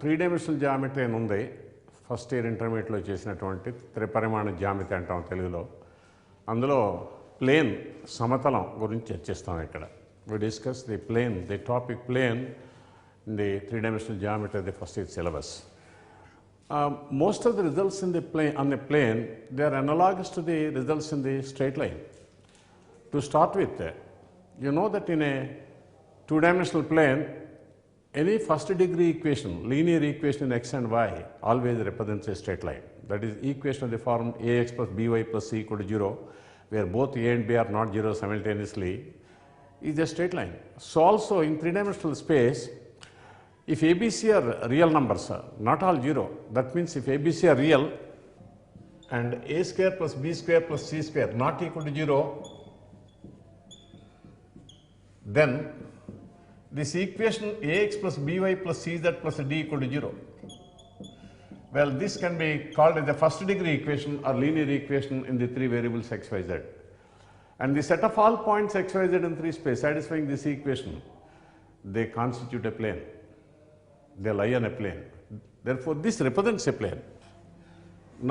3-dimensional geometry అని ఉంది. First year ఇంటర్మీడియట్లో చేసినటువంటి త్రిపరిమాణ జ్యామితి అంటాం తెలుగులో. అందులో ప్లేన్ సమతలం గురించి చర్చిస్తాం ఇక్కడ. We discuss the plane, the topic plane in the 3-dimensional geometry of the first year syllabus. Most of the results in the plane, on the plane, they are analogous to the results in the straight line. To start with, you know that in a 2-dimensional plane, any first degree equation, linear equation in x and y always represents a straight line. That is equation of the form ax plus by plus c equal to 0, where both a and b are not 0 simultaneously, is a straight line. So also in 3-dimensional space, if ABC are real numbers, not all 0, that means if ABC are real and a square plus b square plus c square not equal to 0, then this equation ax plus by plus cz plus d equal to 0. Well, this can be called as the first degree equation or linear equation in the 3 variables x, y, z. And the set of all points x, y, z in 3 space satisfying this equation, they constitute a plane. They lie on a plane. Therefore, this represents a plane.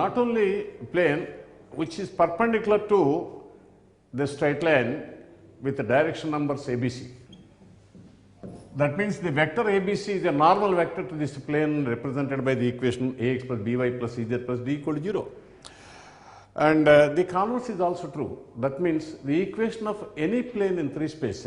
Not only plane which is perpendicular to the straight line with the direction numbers ABC. That means the vector ABC is a normal vector to this plane represented by the equation ax plus by plus cz plus d equal to 0. And the converse is also true. That means the equation of any plane in 3 space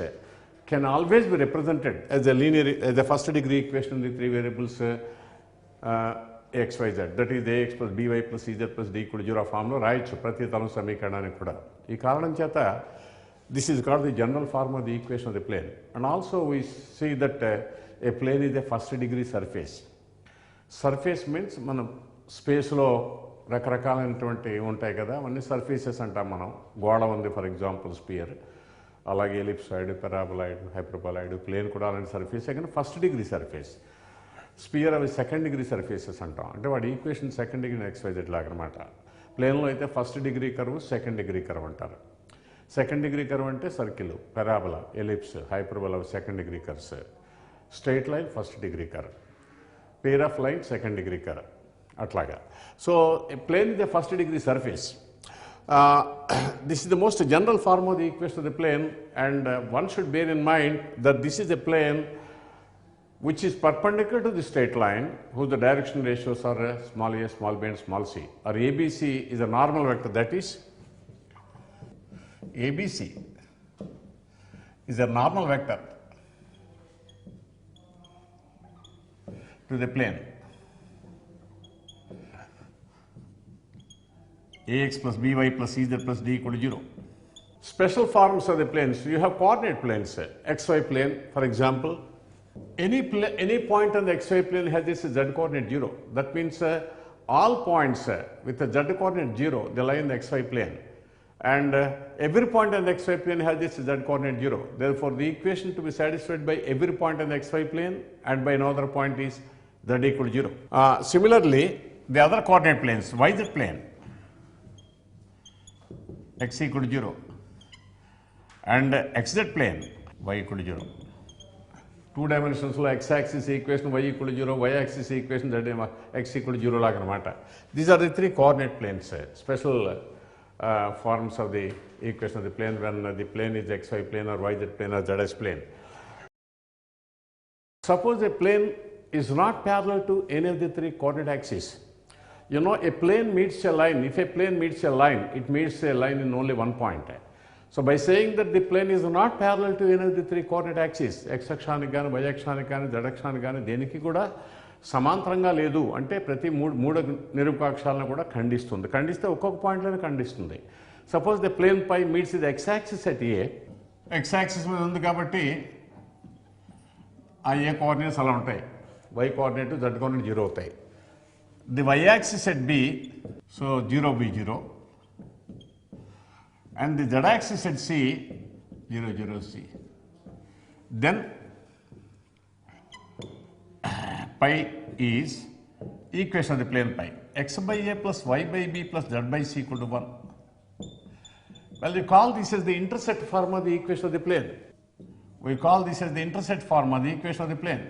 can always be represented as a linear, as a first degree equation in the 3 variables x, y, z. That is ax plus by plus cz plus d equal to 0 form lo రాయొచ్చు ప్రతి తలం సమీకరణానికి కూడా. ఈ కారణం చేత this is called the general form of the equation of the plane. And also we see that a plane is a first degree surface. Surface means మనం స్పేస్లో రకరకాలైనటువంటి ఉంటాయి కదా, అవన్నీ సర్ఫేసెస్ అంటాం మనం. గోడ ఉంది ఫర్ ఎగ్జాంపుల్ స్పియర్, అలాగే ఎలిప్సాయిడ్, పెరాబోలాయిడ్, హైపర్బోలాయిడ్, ప్లేన్ కూడా అలాంటి సర్ఫేసే కానీ ఫస్ట్ డిగ్రీ సర్ఫేస్. స్పియర్ అవి సెకండ్ డిగ్రీ సర్ఫేసెస్ అంటాం. అంటే వాడి ఈక్వేషన్ సెకండ్ డిగ్రీ XYZ లాగా అనమాట. ప్లేన్లో అయితే first degree curve, second degree curve అంటారు. సెకండ్ డిగ్రీ కర్వ్ అంటే circle, parabola, ellipse, hyperbola second degree curves. Straight line first degree curve, pair of line second degree curve అట్లాగా. So a plane is a first degree surface. This is the most general form of the equation of the plane, and one should bear in mind that this is a plane which is perpendicular to the straight line whose the direction ratios are small a, small b and small c, or ABC is a normal vector. That is ABC is a normal vector to the plane ax plus by plus cz plus d equal to 0. Special forms of the planes, you have coordinate planes, xy plane for example. Any point on the xy plane has this z coordinate 0. That means all points with the z coordinate 0, they lie in the xy plane. And every point on the xy plane has this z coordinate 0. Therefore, the equation to be satisfied by every point on the xy plane and by another point is z equal to 0. Similarly, the other coordinate planes, yz plane, x equal to 0, and xz plane, y equal to 0. 2 dimensions లో x axis equation y equal to 0, y axis equation z x equal to 0 లాగా అనమాట. These are the 3 coordinate planes, special forms of the equation of the plane when the plane is xy plane or yz plane or zx plane. Suppose a plane is not parallel to any of the 3 coordinate axes. You know, a plane meets a line. If a plane meets a line, it meets a line in only one point. So by saying that the plane is not parallel to any of the 3 coordinate axes, x అక్షానికి కానీ y అక్షానికి కానీ z అక్షానికి కానీ దేనికి కూడా సమాంతరంగా లేదు అంటే ప్రతి మూడు నిరూపకాక్షాలను కూడా ఖండిస్తుంది. ఖండిస్తే ఒక్కొక్క పాయింట్లోనే ఖండిస్తుంది. Suppose the plane P meets ఇది x axis at A, x axis మీద ఉంది కాబట్టి ఆ ఏ కోఆర్డినేట్స్ అలా ఉంటాయి, y కోఆర్డినేట్ z కోఆర్డినేట్ 0 అవుతాయి. The y-axis at B, so 0 B 0, and the z-axis at C, 0 0 C. Then pi is equation of the plane pi, x by a plus y by b plus z by c equal to 1. Well, we call this as the intersect form of the equation of the plane. We call this as the intersect form of the equation of the plane.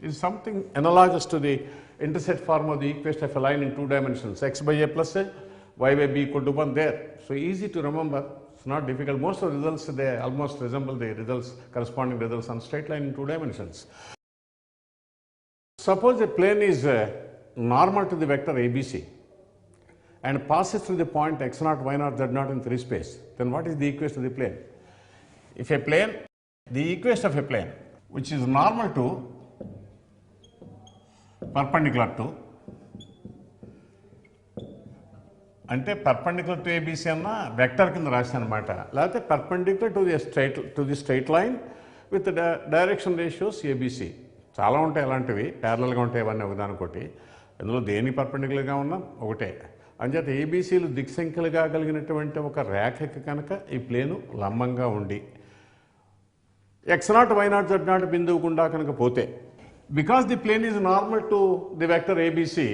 is something analogous to the intercept form of the equation of a line in 2 dimensions, x by a plus a, y by b equal to 1 there. So easy to remember, it's not difficult. Most of the results, they almost resemble the results, corresponding results on straight line in 2 dimensions. Suppose a plane is normal to the vector ABC and passes through the point x0, y0, z0 in 3 space, then what is the equation of the plane? If a plane, the equation of a plane which is normal to, perpendicular to, అంటే perpendicular to ABC అన్న vector కింద రాశాను అనమాట, లేకపోతే perpendicular to the straight line with the direction ratios ABC. చాలా ఉంటాయి అలాంటివి, ప్యారలల్గా ఉంటాయి ఇవన్నీ ఒకదానికొకటి. ఇందులో దేని పర్పెండిక్యులర్గా ఉన్నా ఒకటే. అంచేత ఏబీసీలు దిక్సంఖ్యలుగా కలిగినటువంటి ఒక రేఖకి కనుక ఈ ప్లేను లంబంగా ఉండి x0, y0, z0 బిందువు గుండా కనుక పోతే, because the plane is normal to the vector ABC,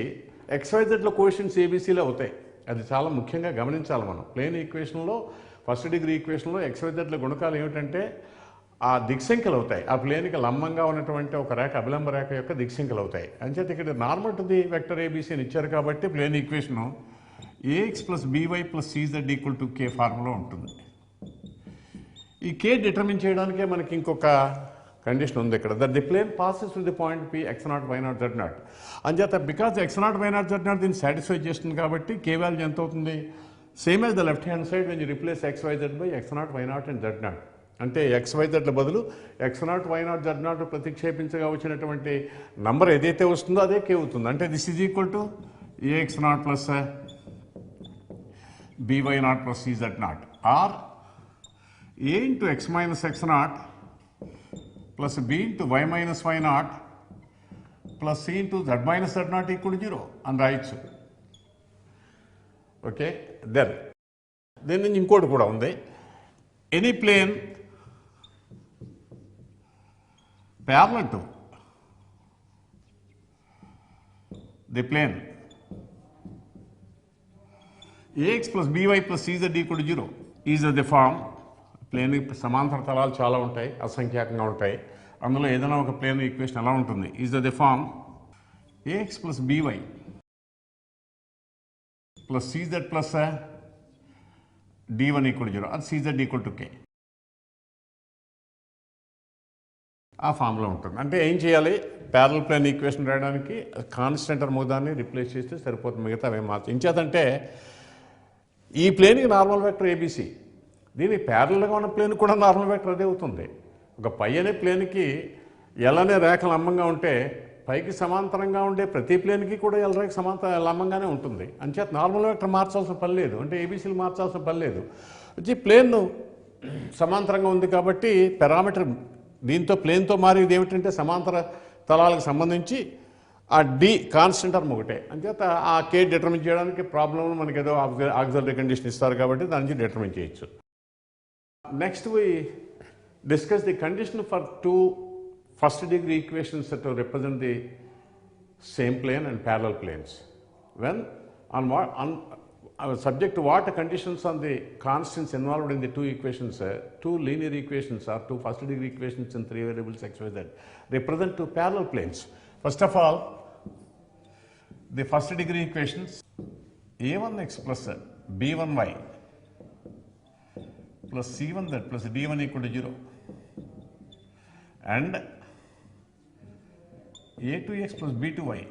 XYZలో కోఎఫిషియెంట్స్ ఏబీసీలో అవుతాయి. అది చాలా ముఖ్యంగా గమనించాలి మనం. ప్లేన్ ఈక్వేషన్లో, ఫస్ట్ డిగ్రీ ఈక్వేషన్లో XYZల గుణకాలు ఏమిటంటే ఆ దిక్సంఖ్యలు అవుతాయి. ఆ ప్లేన్కి లంబంగా ఉన్నటువంటి ఒక రేఖ, అభిలంబ రేఖ యొక్క దిక్సంఖ్యలు అవుతాయి. అంచేత ఇక్కడ నార్మల్ టు ది వెక్టర్ ఏబీసీని ఇచ్చారు కాబట్టి plane equation AX + BY + CZ = K formula ఉంటుంది. ఈ K డిటర్మిన్ చేయడానికే మనకి ఇంకొక కండిషన్ ఉంది ఇక్కడ, that the plane passes to the point P x0, y0, z0. అంచేత బికాజ్ x0, y0, z0 దీన్ని సాటిస్ఫై చేస్తుంది కాబట్టి K వాల్యూ ఎంత అవుతుంది? Same as the left hand side when you replace XYZ by x0, y0 and z0. అంటే XYZల బదులు x0, y0, z0 ప్రతిక్షేపించగా వచ్చినటువంటి number ఏదైతే వస్తుందో అదే K అవుతుంది. అంటే this is equal to AX0 plus BY0 plus CZ0 or A into x minus x0 plus B into y minus y0 plus C into z minus z0 equal 0 అని రాయొచ్చు. Okay, then దీని నుంచి ఇంకోటి కూడా ఉంది. Any plane parallel to the plane AX plus BY plus CZ equal to 0 is of the form. Plane సమాంతర తలాలు చాలా ఉంటాయి, అసంఖ్యాకంగా ఉంటాయి. అందులో ఏదైనా ఒక ప్లేన్ ఈక్వేషన్ ఎలా ఉంటుంది? Is of the form AX plus BY plus CZ plus D1 equal to 0 and CZ equal to K. ఆ ఫామ్లో ఉంటుంది. అంటే ఏం చేయాలి? ప్యారల్ ప్లేన్ ఈక్వేషన్ రాయడానికి కాన్స్టెంట్ మొదాన్ని రిప్లేస్ చేస్తే సరిపోతుంది, మిగతా అవి మార్చు. ఇంచేతంటే ఈ ప్లేన్కి నార్మల్ వెక్టర్ ఏబీసీ, దీనికి ప్యారల్గా ఉన్న ప్లేన్ కూడా నార్మల్ వెక్టర్ అదే అవుతుంది. ఒక పై అనే ప్లేన్కి ఎల్ అనే రేఖ లంబంగా ఉంటే పైకి సమాంతరంగా ఉండే ప్రతి ప్లేన్కి కూడా ఎల్ రేఖ లంబంగానే ఉంటుంది. అంచేత నార్మల్ వెక్టర్ మార్చాల్సిన పని లేదు, అంటే ఏబీసీలు మార్చాల్సిన పని లేదు. వచ్చి ప్లేన్ సమాంతరంగా ఉంది కాబట్టి పారామీటర్ దీంతో ప్లేన్తో మారేది ఏమిటంటే సమాంతర తలాలకు సంబంధించి ఆ డి కాన్స్టెంట్ టర్మ్ ఒకటే. అంచేత ఆ కే డిటర్మిన్ చేయడానికి ప్రాబ్లమ్ మనకి ఏదో ఆక్సిలరీ కండిషన్ ఇస్తారు కాబట్టి దాని నుంచి డిటర్మిన్ చేయొచ్చు. Next we discuss the condition for 2 first degree equations to represent the same plane and parallel planes. When subject to what conditions on the constants involved in the 2 equations, 2 linear equations or 2 first degree equations in 3 variables x, y, z represent 2 parallel planes. First of all, the first degree equations a1x plus b1y plus c1z plus d1 equal to 0 and a2x plus b2y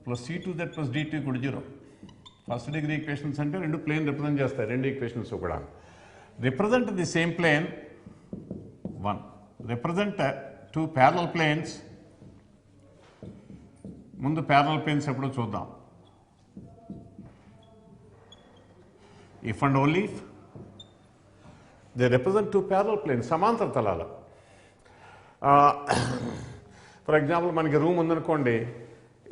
plus c2z plus d2 equal to 0. First degree equations అంటే రెండు plane represent చేస్తాయి, రెండు equations కూడా. Represent the same plane 1, represent 2 parallel planes. ముందు parallel planes ఎప్పుడో చూద్దాం. If and only if they represent 2 parallel planes, సమాంతర తలాలు. ఫర్ ఎగ్జాంపుల్ మనకి రూమ్ ఉందనుకోండి,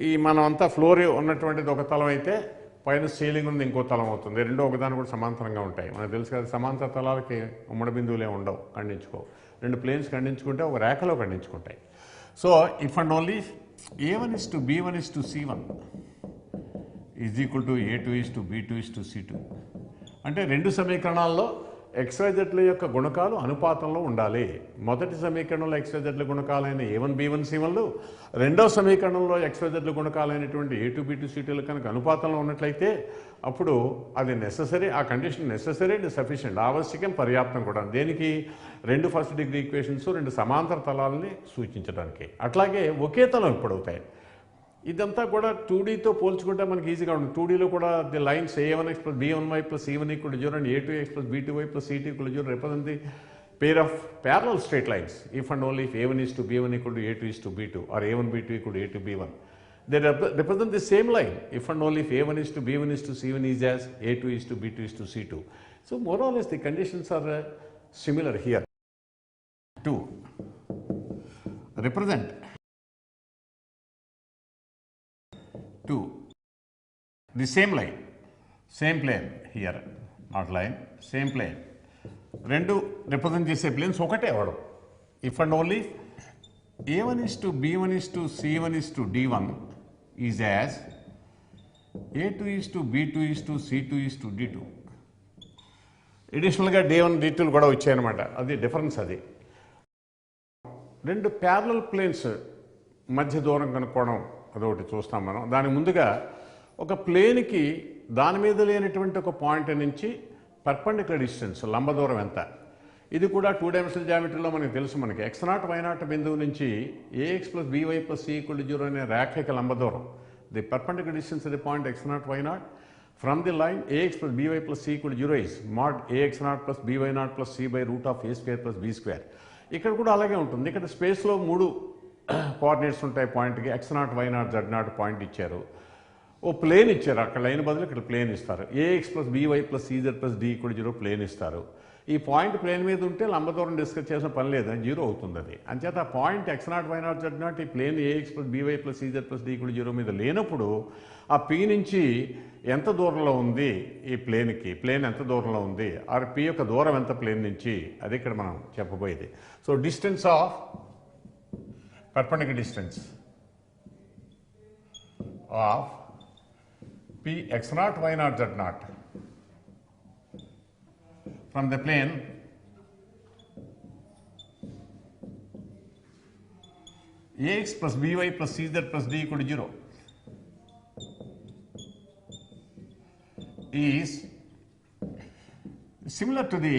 ఈ మనం అంతా ఫ్లోర్ ఉన్నటువంటిది ఒక తలం అయితే పైన సీలింగ్ ఉంది ఇంకో తలం అవుతుంది, రెండు ఒకదాని కూడా సమాంతరంగా ఉంటాయి. మనకు తెలుసు కదా, సమాంతర తలాలకి ఉమ్మడి బిందువులే ఉండవు, ఖండించుకో. రెండు ప్లేన్స్ ఖండించుకుంటే ఒక రేఖలో ఖండించుకుంటాయి. So if and only a1 is to b1 is to c1 is equal to a2 is to b2 is to c2. అంటే రెండు సమీకరణాల్లో XYZల యొక్క గుణకాలు అనుపాతంలో ఉండాలి. మొదటి సమీకరణంలో XYZల గుణకాలైన A1 B1 C1లు, రెండవ సమీకరణంలో XYZల గుణకాలైనటువంటి A2 B2 C2లు కనుక అనుపాతంలో ఉన్నట్లయితే అప్పుడు అది నెససరీ, ఆ కండిషన్ నెససరీ అండ్ సఫిషియెంట్, ఆవశ్యకం, పర్యాప్తం కూడా. దేనికి? రెండు ఫస్ట్ డిగ్రీ ఈక్వేషన్స్ రెండు సమాంతర తలాలని సూచించడానికి. అట్లాగే ఒకే తలం ఇప్పుడు అవుతాయి. ఇదంతా కూడా 2Dతో పోల్చుకుంటే మనకి ఈజీగా ఉంటుంది. 2Dలో కూడా the lines A1x plus B1y plus C1 equal to 0 and A2x plus B2y plus C2 equal to 0 represent the pair of parallel straight lines if and only if A1 is to B1 equal to A2 is to B2 or A1 B2 equal to A2 B1. They represent the same line if and only if A1 is to B1 is to C1 is as A2 is to B2 is to C2. So more or less the conditions are similar here. 2. Represent 2. The same line, same plane here, not line, same plane. రెండు represent చేసే planes ఒకటే అవడం. If and only A1 is to B1 is to C1 is to D1 is as A2 is to B2 is to C2 is to D2. అడిషనల్గా D1 D2 కూడా వచ్చాయన్నమాట. అది difference. అది రెండు ప్యారలల్ ప్లేన్స్ మధ్య దూరం కనుక్కోవడం అదొకటి చూస్తాం మనం. దాని ముందుగా ఒక ప్లేన్కి దాని మీద లేనటువంటి ఒక పాయింట్ నుంచి పర్పెండిక్యులర్ డిస్టెన్స్ లంబ దూరం ఎంత, ఇది కూడా 2 డైమెన్షనల్ జామెట్రీలో మనకు తెలుసు. మనకి x0 y0 బిందువు నుంచి ax plus by plus c equal to 0 అనే రేఖకి లంబ దూరం, the perpendicular distance of the point x0 y0 from the line ax plus by plus c equal to 0 is mod ax0 plus by0 plus c by root of a square plus b square. ఇక్కడ కూడా అలాగే ఉంటుంది. ఇక్కడ స్పేస్లో 3 coordinates ఉంటాయి పాయింట్కి. x0 y0 z0 point ఇచ్చారు, ఓ plane ఇచ్చారు. అక్కడ లైన్ బదులు ఇక్కడ ప్లేన్ ఇస్తారు. ax plus by plus cz plus d కూడా 0 ప్లేన్ ఇస్తారు. ఈ పాయింట్ ప్లేన్ మీద ఉంటే లంబ దూరం డిస్కస్ చేసిన పని లేదు, 0 అవుతుంది అది. అంచేత ఆ పాయింట్ x0 y0 z0 ఈ plane ax plus by plus cz plus d కూడా 0 మీద లేనప్పుడు ఆ p నుంచి ఎంత దూరంలో ఉంది ఈ ప్లేన్కి, ప్లేన్ ఎంత దూరంలో ఉంది, ఆ p యొక్క దూరం ఎంత ప్లేన్ నుంచి, అది ఇక్కడ మనం చెప్పబోయేది. So distance of perpendicular distance of p x0 y0 z0 from the plane ax plus by plus cz plus d equal to 0 is similar to the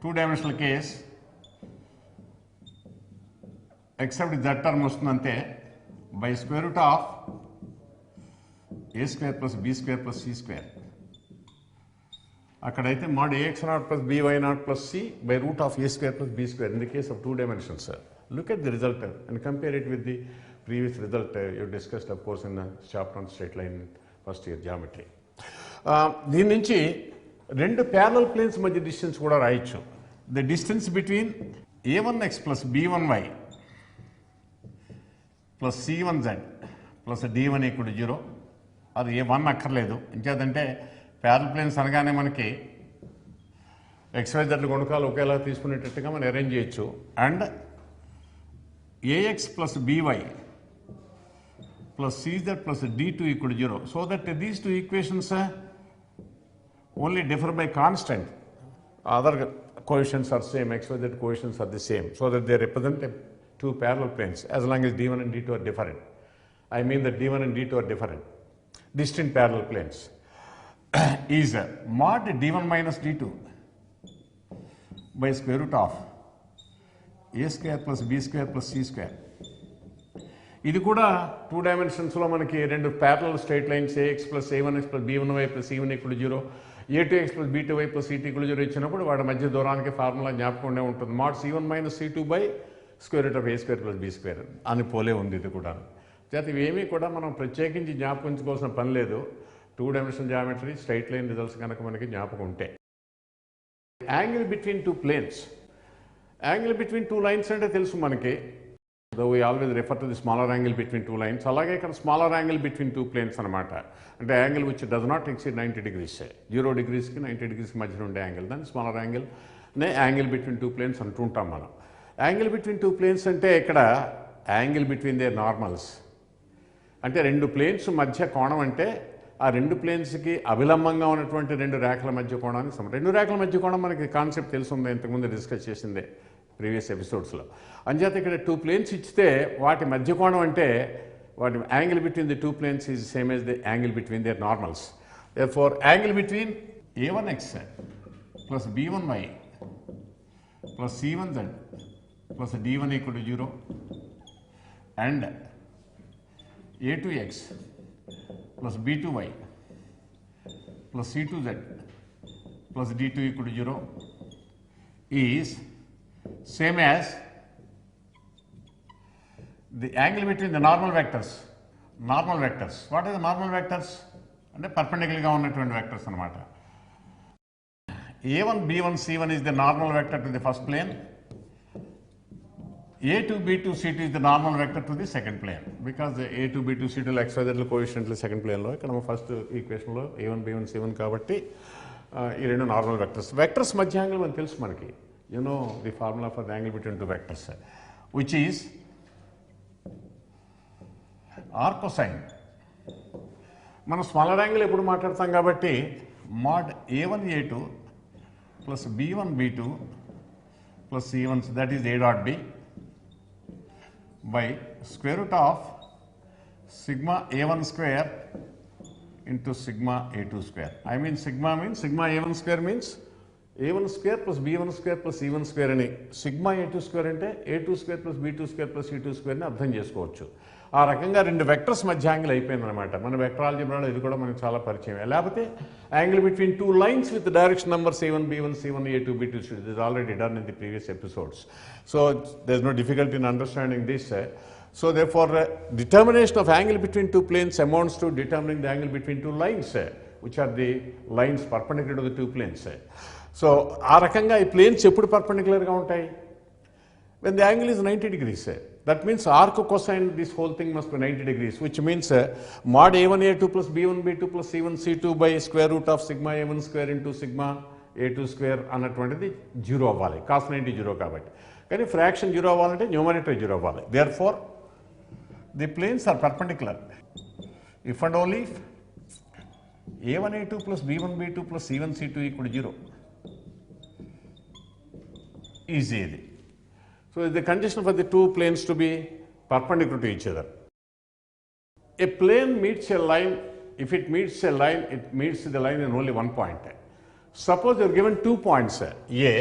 2-dimensional case, except z term వస్తుందంటే by square root of a square plus b square plus c square. అక్కడైతే mod ax0 plus by0 plus c by root of a square plus b square in the case of 2 dimensions. Look at the result and compare it with the previous result you discussed of course in the chapter on straight line first year geometry. దీని నుంచి రెండు parallel planes మధ్య distance కూడా రాయొచ్చు. The distance between a1x plus b1y plus c1z plus d1 equal to 0, అది a1 అక్కర్లేదు. ఇంకేదంటే parallel planes అనగానే మనకి XYZ గుణకాలు ఒకేలా తీసుకునేటట్టుగా మనం అరేంజ్ చేయొచ్చు. And ax plus by plus cz plus d2 equal to 0, so that these two equations only differ by constant, other coefficients are same, XYZ coefficients are the same, so that they represent two parallel planes as long as d1 and d2 are different. I mean that d1 and d2 are different, distinct parallel planes. Is mod d1 minus d2 by square root of a square plus b square plus c square. ఇది కూడా 2 డైమెన్షన్స్లో మనకి రెండు parallel straight lines ax plus a1x plus b1y plus c1 equal to 0, a2x plus b2y plus c2 equal to 0 ఇచ్చినప్పుడు వాటి మధ్య దూరానికి formula జ్ఞాపకంగా ఉంటుంది. mod c1 minus c2 by square root of a square plus b square అని పోలే ఉంది ఇది కూడా. చేత ఇవేమీ కూడా మనం ప్రత్యేకించి జ్ఞాపకించుకోవాల్సిన పని లేదు. 2 dimensional geometry straight line results కనుక మనకి జ్ఞాపకం ఉంటే. Angle between 2 planes, angle between 2 lines అంటే తెలుసు మనకి. Though we always refer to the smaller angle between 2 lines, అలాగే ఇక్కడ smaller angle between 2 planes అనమాట. అంటే angle which does not exceed 90 degrees, 0 degreesకి 90 degreesకి మధ్యలో ఉండే యాంగిల్, దాన్ని స్మాలర్ యాంగిల్ నే యాంగిల్ బిట్వీన్ 2 planes అంటుంటాం మనం. యాంగిల్ బిట్వీన్ 2 planes అంటే ఇక్కడ యాంగిల్ బిట్వీన్ దేర్ నార్మల్స్, అంటే రెండు ప్లేన్స్ మధ్య కోణం అంటే ఆ రెండు ప్లేన్స్కి అవిలంబంగా ఉన్నటువంటి రెండు రేఖల మధ్య కోణానికి రెండు రేఖల మధ్య కోణం మనకి కాన్సెప్ట్ తెలుసుంది, ఇంతకుముందు డిస్కస్ చేసిందే ప్రీవియస్ ఎపిసోడ్స్లో. అంచేత ఇక్కడ 2 ప్లేన్స్ ఇచ్చితే వాటి మధ్య కోణం అంటే వాటి angle between the 2 planes is same as the angle between their normals. therefore angle between a1x plus b1y plus c1z plus d1 equal to 0 and a2x plus b2y plus c2z plus d2 equal to 0 is same as the angle between the normal vectors. Normal vectors. What are the normal vectors? అంటే పర్పెండిక్యులర్గా ఉన్నటువంటి vectors అనమాట. a1, b1, c1 is the normal vector to the first plane. a2, b2, c2 is the normal vector to the second plane. Because the a2, b2, c2 xyz కోఎఫిషియంట్లు second ప్లేన్లో, ఇక్కడ first ఈక్వేషన్లో a1, b1, c1 కాబట్టి ఈ రెండు normal vectors. Vectors మధ్య angle మనకు తెలుసు మనకి. You know the formula for the angle between two vectors, which is r cosine. మనం స్మాలర్ యాంగిల్ ఎప్పుడు మాట్లాడతాం కాబట్టి mod a1 a2 plus b1 b2 plus c1, that is a dot b, by square root of sigma a1 square into sigma a2 square. I mean sigma a1 square means a1 square plus b1 square plus c1 square అని, sigma a2 square అంటే a2 square plus b2 square plus c2 స్క్వేర్ని అర్థం చేసుకోవచ్చు. ఆ రకంగా రెండు vectors మధ్య angle అయిపోయింది అనమాట. మన వెక్టర్ ఆల్జీబ్రాలో ఇది కూడా మనకు చాలా పరిచయం. లేకపోతే angle between 2 lines with direction numbers a1 b1 c1 a2 b2 c2 is already done in the previous episodes. So there is no difficulty in understanding this. So therefore determination of angle between 2 planes amounts to determining the angle between 2 lines, which are the lines perpendicular to the 2 planes. So ఆ రకంగా ఈ planes ఎప్పుడు పర్పెండిక్యులర్గా ఉంటాయి? when the angle is 90 degrees. That means arc cosine this whole thing must be 90 degrees, which means mod a1 a2 plus b1 b2 plus c1 c2 by square root of sigma a1 square into sigma a2 square అన్నటువంటిది 0 అవ్వాలి. cos 90 0 కాబట్టి. కానీ fraction 0 అవ్వాలంటే numerator 0 అవ్వాలి. therefore the planes are perpendicular if and only if a1 a2 plus b1 b2 plus c1 c2 equal to 0. Easy. So the condition for the 2 planes to be perpendicular to each other. A plane meets a line. If it meets a line, it meets the line in only one point. Suppose you are given 2 points, A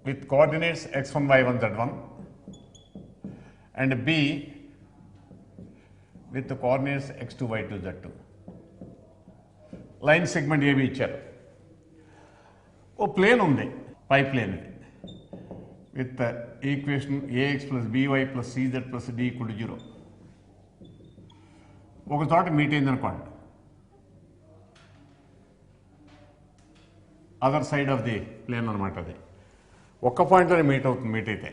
with coordinates x1 y1 z1 and B with the coordinates x2 y2 z2. Line segment AB ఇచ్చారు. ఓ plane ఉంది, పై plane ఇది, with equation ax plus by plus cz plus d equal to 0. ఒక చోట meet అయింది అనుకోండి, other side of the plane అనమాట. అది ఒక్క పాయింట్లోనే మీట్ అయితే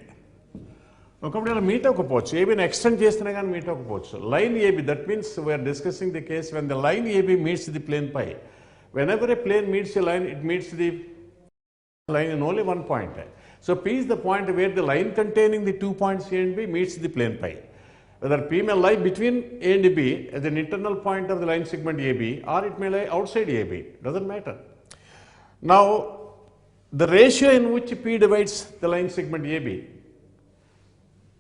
ఒకప్పుడు ఇలా మీట్ అవ్వకపోవచ్చు. ఏబీని ఎక్స్టెండ్ చేస్తున్నా కానీ మీట్ అవ్వకపోవచ్చు. Line AB, that means we are discussing the case when the line AB meets the plane P. Whenever a plane meets a line, it meets the line in only one point. So P is the point where the line containing the 2 points A and B meets the plane pi. Whether P may lie between A and B as an internal point of the line segment AB, or it may lie outside AB, doesn't matter. Now the ratio in which P divides the line segment AB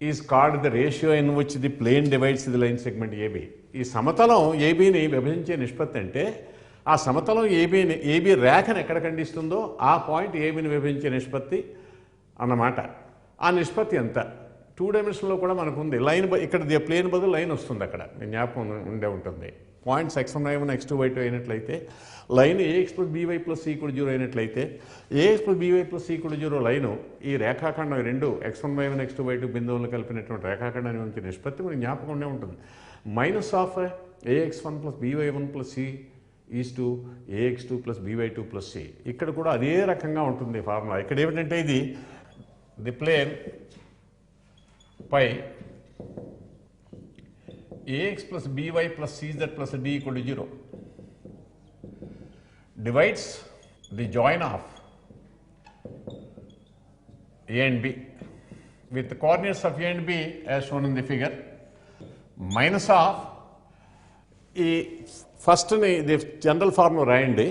is called the ratio in which the plane divides the line segment AB. ఈ సమతలం ఏబీని విభజించే నిష్పత్తి అంటే ఆ సమతలం AB రేఖను ఎక్కడ ఖండిస్తుందో ఆ పాయింట్ ఏబీని విభజించే నిష్పత్తి అన్నమాట. ఆ నిష్పత్తి ఎంత? 2 డైమెన్షన్లో కూడా మనకు ఉంది. లైన్ ఇక్కడ ప్లేన్ బదులు లైన్ వస్తుంది, అక్కడ జ్ఞాపకం ఉండే ఉంటుంది. Points x1 y1 x2 y2 అయినట్లయితే, line ax plus by plus c equal to 0 అయినట్లయితే, ax plus by plus c equal to 0 line ఈ రేఖాఖండం రెండు x1 y1 x2 y2 బిందువులను కలిపినటువంటి రేఖాఖండాన్ని ఉంచే నిష్పత్తి మనకి జ్ఞాపకం ఉండే ఉంటుంది. Minus of ax1 plus by1 plus c is to ax2 plus by2 plus c. ఇక్కడ కూడా అదే రకంగా ఉంటుంది ఫార్ములా. ఇక్కడ ఏమిటంటే ఇది the plane pi ax plus by plus cz plus d equal to 0 divides the join of a and b with the coordinates of a and b as shown in the figure, minus of ఈ ఫస్ట్ని ఇది general form రాయండి.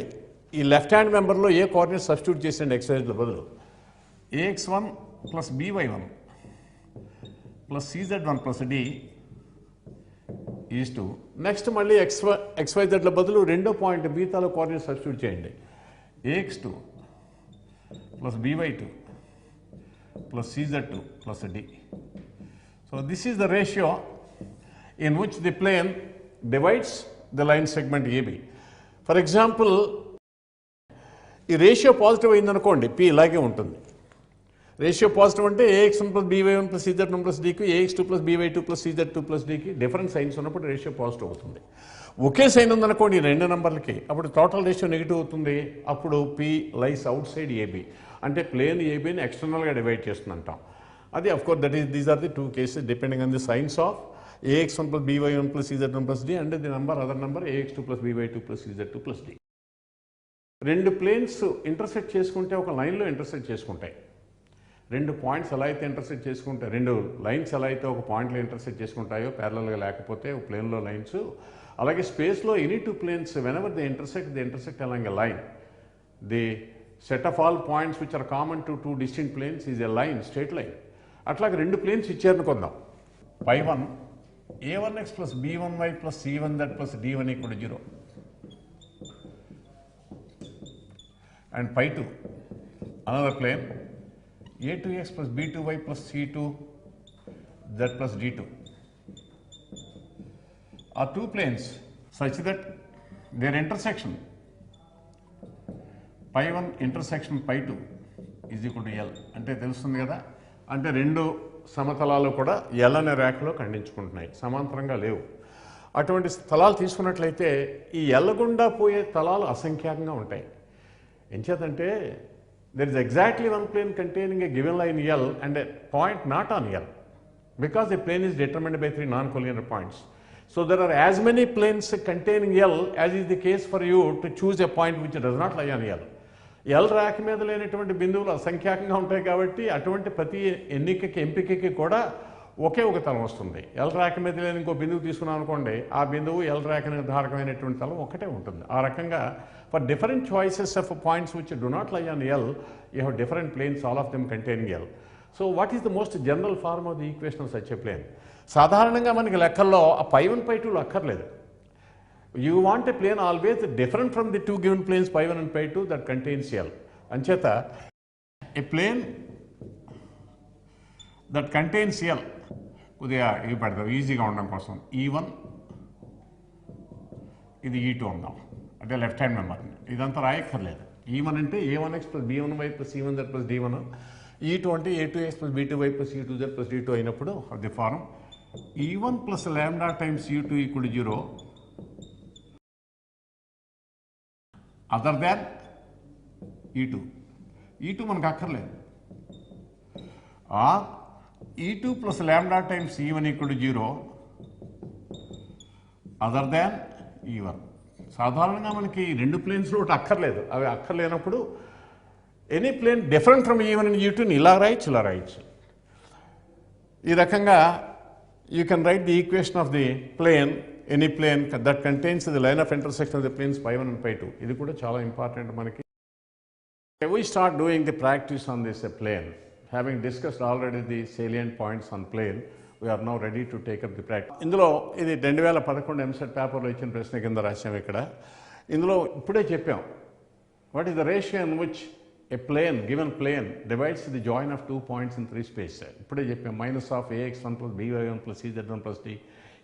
ఈ left hand మెంబర్లో ఏ coordinate substitute చేసేయండి ఎక్సైజ్ల బదులు. ax1 plus by1 plus cz1 plus d is to next మళ్ళీ XYZల బదులు రెండో point బీతాలో coordinate substitute చేయండి. ax2 plus by2 plus cz2 plus d. So this is the ratio in which the plane divides the line segment AB. For example, ఈ ratio positive అయిందనుకోండి, P ఇలాగే ఉంటుంది. Ratio positive అంటే ax1 plus by1 plus cz1 plus dకి ax2 plus by2 plus cz2 plus dకి different signs ఉన్నప్పుడు ratio positive అవుతుంది. ఒకే సైన్ ఉందనుకోండి ఈ రెండు నెంబర్లకి, అప్పుడు టోటల్ రేషియో నెగిటివ్ అవుతుంది. అప్పుడు P లైస్ అవుట్ సైడ్ AB, అంటే ప్లేన్ ఏబీని ఎక్స్టర్నల్గా డివైడ్ చేస్తుందంటాం. అది of course these are the two cases depending on the signs of ax1 plus by1 plus cz1 plus d and the other number ax2 plus by2 plus cz2 plus d. రెండు planes intersect చేసుకుంటే ఒక లైన్లో intersect చేసుకుంటాయి. రెండు points ఎలా అయితే intersect చేసుకుంటాయి, రెండు లైన్స్ ఎలా అయితే ఒక పాయింట్లో ఇంటర్సెక్ట్ చేసుకుంటాయో ప్యారలల్గా లేకపోతే ఒక ప్లేన్లో లైన్స్, అలాగే స్పేస్లో any two planes whenever they intersect along a line. The set of all points which are common to two distinct planes is a line, straight line. అట్లాగే రెండు ప్లేన్స్ ఇచ్చారనుకుందాం. π1 a1x plus b1y plus c1z plus d1 equal to 0, and π2 another plane a2x plus b2y plus c2z plus d2 are two planes such that their intersection π1 intersection π2 is equal to L. అంటే తెలుస్తుంది కదా, అంటే రెండు సమతలాలు కూడా L అనే రేఖలో ఖండించుకుంటున్నాయి, సమాంతరంగా లేవు. అటువంటి స్థలాలు తీసుకున్నట్లయితే ఈ L గుండా పోయే తలాలు అసంఖ్యాకంగా ఉంటాయి. ఎంచేతంటే there is exactly one plane containing a given line L and a point not on L, because the plane is determined by 3 non-collinear points. So there are as many planes containing L as is the case for you to choose a point which does not lie on L. L రేఖ మీద లేనటువంటి బిందువులు అసంఖ్యాకంగా ఉంటాయి కాబట్టి అటువంటి ప్రతి ఎంపికకి కూడా ఒకే ఒక తలం వస్తుంది. L రేఖ మీద లేని ఇంకో బిందువు తీసుకున్నాం అనుకోండి, ఆ బిందువు L రేఖ నిర్ధారకమైనటువంటి తలం ఒకటే ఉంటుంది. ఆ రకంగా for different choices of points which do not lie on L, you have different planes, all of them containing L. So what is the most general form of the equation of such a plane? సాధారణంగా మనకి లెక్కల్లో ఆ π1 π2 అక్కర్లేదు. You want a plane always different from the two given planes π1 and π2 that contains L. అంచేత a plane that contains L, కొద్దిగా ఇవి పెడతాం ఈజీగా ఉండడం కోసం, E1 ఇది E2 ఉందాం, అంటే లెఫ్ట్ హ్యాండ్ మెంబర్. ఇదంతా రాయక్కర్లేదు. E1 అంటే a1x plus b1y plus c1z plus d1, E2 అంటే a2x plus b2y plus c2z plus d2 అయినప్పుడు the form E1 plus lambda times U2 equal to 0 other than E2 మనకు అక్కర్లేదు. Or E2 plus lambda times E1 equal to 0 other than E1. సాధారణంగా మనకి రెండు ప్లేన్స్లో ఒకటి అక్కర్లేదు. అవి అక్కర్లేనప్పుడు any plane different from E1 and E2ని ఇలా రాయొచ్చు. ఈ రకంగా you can write the equation of the plane, any plane that contains the line of intersection of the planes π1 and π2. ఇది కూడా చాలా ఇంపార్టెంట్ మనకి. We start doing the practice on this plane. Having discussed already the salient points on plane, we are now ready to take up the practice. ఇందులో ఇది 2011 ఎంసెట్ పేపర్లో ఇచ్చిన ప్రశ్న కింద రాశాం. ఇక్కడ ఇందులో ఇప్పుడే చెప్పాం, what is the ratio in which a plane, given plane, divides the join of 2 points in 3 space. ఇప్పుడే చెప్పాం, minus of ax1 plus by1 plus cz1 plus d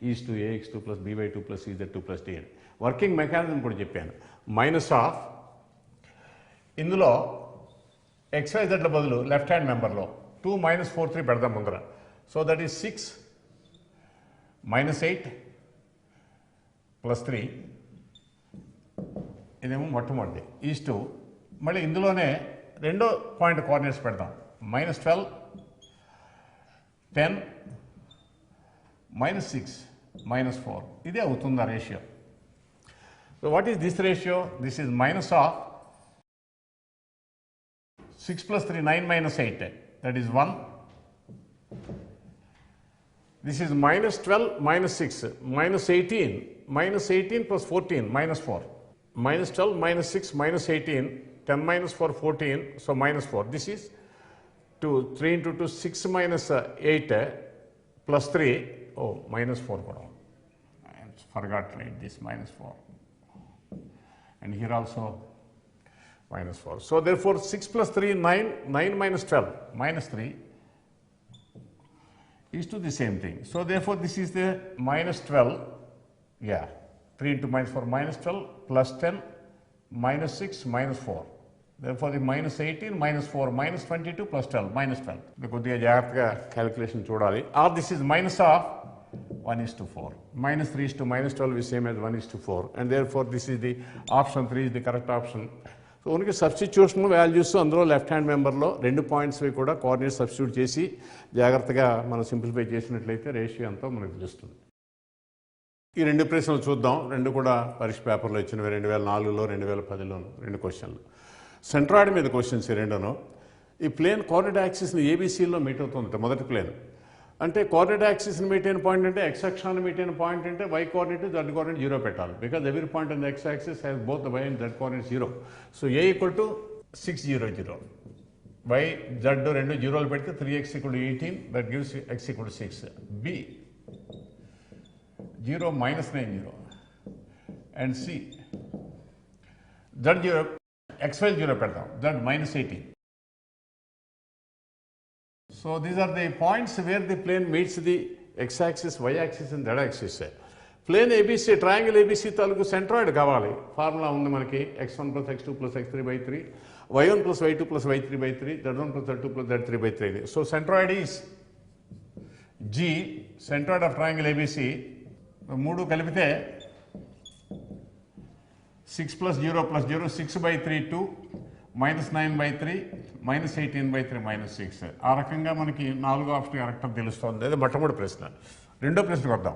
is to ax2 plus by2 plus cz2 plus d. Working mechanism కూడా చెప్పాను. Minus of ఇందులో XYZల బదులు left hand మెంబర్లో 2 - 4 3 పెడదాం ముందర. So that is 6 - 8 plus 3, ఇదేమో మొట్టమొదటిది ఈజ్ టు, మళ్ళీ ఇందులోనే రెండో పాయింట్ కోఆర్డినేట్స్ పెడదాం, -12 10 -6 -4. ఇదే అవుతుంది ఆ ratio. So what is this ratio? This is minus of 6 + 3 9 - 8, that is 1. This is minus 12 minus 6 minus 18 plus 14 minus 4. Minus 12 minus 6 minus 18, 10 minus 4 14, so minus 4. This is 3 into 2 6 minus 8 plus 3, oh minus 4. I forgot to write this minus 4. And here also minus 4. So therefore 6 plus 3 9, 9 minus 12 minus 3 is to the same thing. So therefore this is the minus 12, yeah, 3 into minus 4 minus 12 plus 10 minus 6 minus 4. Therefore the minus 18 minus 4 minus 22 plus 12 minus 12. The కొద్దిగా జాగ్రత్తగా calculation చూడాలి. Or this is minus of 1:4. Minus 3 is to minus 12 is same as 1:4. And therefore this is the option 3 is the correct option. So only substitution values అందులో left hand మెంబర్లో 2 పాయింట్స్వి కూడా coordinate substitute చేసి జాగ్రత్తగా మనం simplify చేసినట్లయితే ratio ఎంతో మనకు తెలుస్తుంది. ఈ 2 ప్రశ్నలు చూద్దాం. 2 కూడా పరీక్ష పేపర్లో ఇచ్చినవి 2004లో 2010లోను 2 క్వశ్చన్లు. సెంట్రాయిడ్ మీద క్వశ్చన్స్ ఈ 2ను. ఈ ప్లేన్ కోఆర్డినేట్ యాక్సిస్ని ఏబీసీలో మీట్ అవుతుంది మొదటి ప్లేన్. అంటే కోఆర్డినేట్ యాక్సిస్ని మీట్ అయిన పాయింట్ అంటే ఎక్స్ అక్షాన్ని మీట్ అయిన పాయింట్ అంటే వై కోఆర్డినేట్ జెడ్ కోఆర్డినేట్ 0 పెట్టాలి. Because every point on the x axis has both the y and z coordinate 0. So A equal to 6 0 0. Y z 2 జీరోలు పెడితే 3x = 18, that gives x = 6. B 0 minus 9 0. And C z 0 xy 0 పెడతాం, z minus 18. So these are the points where the plane meets the x-axis, y-axis and z-axis. Plane ABC, triangle ABC తాలూకు centroid కావాలి. Formula ఉంది మనకి x1 plus x2 plus x3/3, y1 plus y2 plus y3/3, z1 plus z2 plus z3/3. So centroid is G, centroid of triangle ABC. 3 కలిపితే 6 plus 0 plus 0, 6/3 2, minus 9/3, minus 18/3, minus 6. ఆ రకంగా మనకి 4వ option correct అని తెలుస్తుంది. అదే మొట్టమొదటి ప్రశ్న. రెండో ప్రశ్నకు వద్దాం.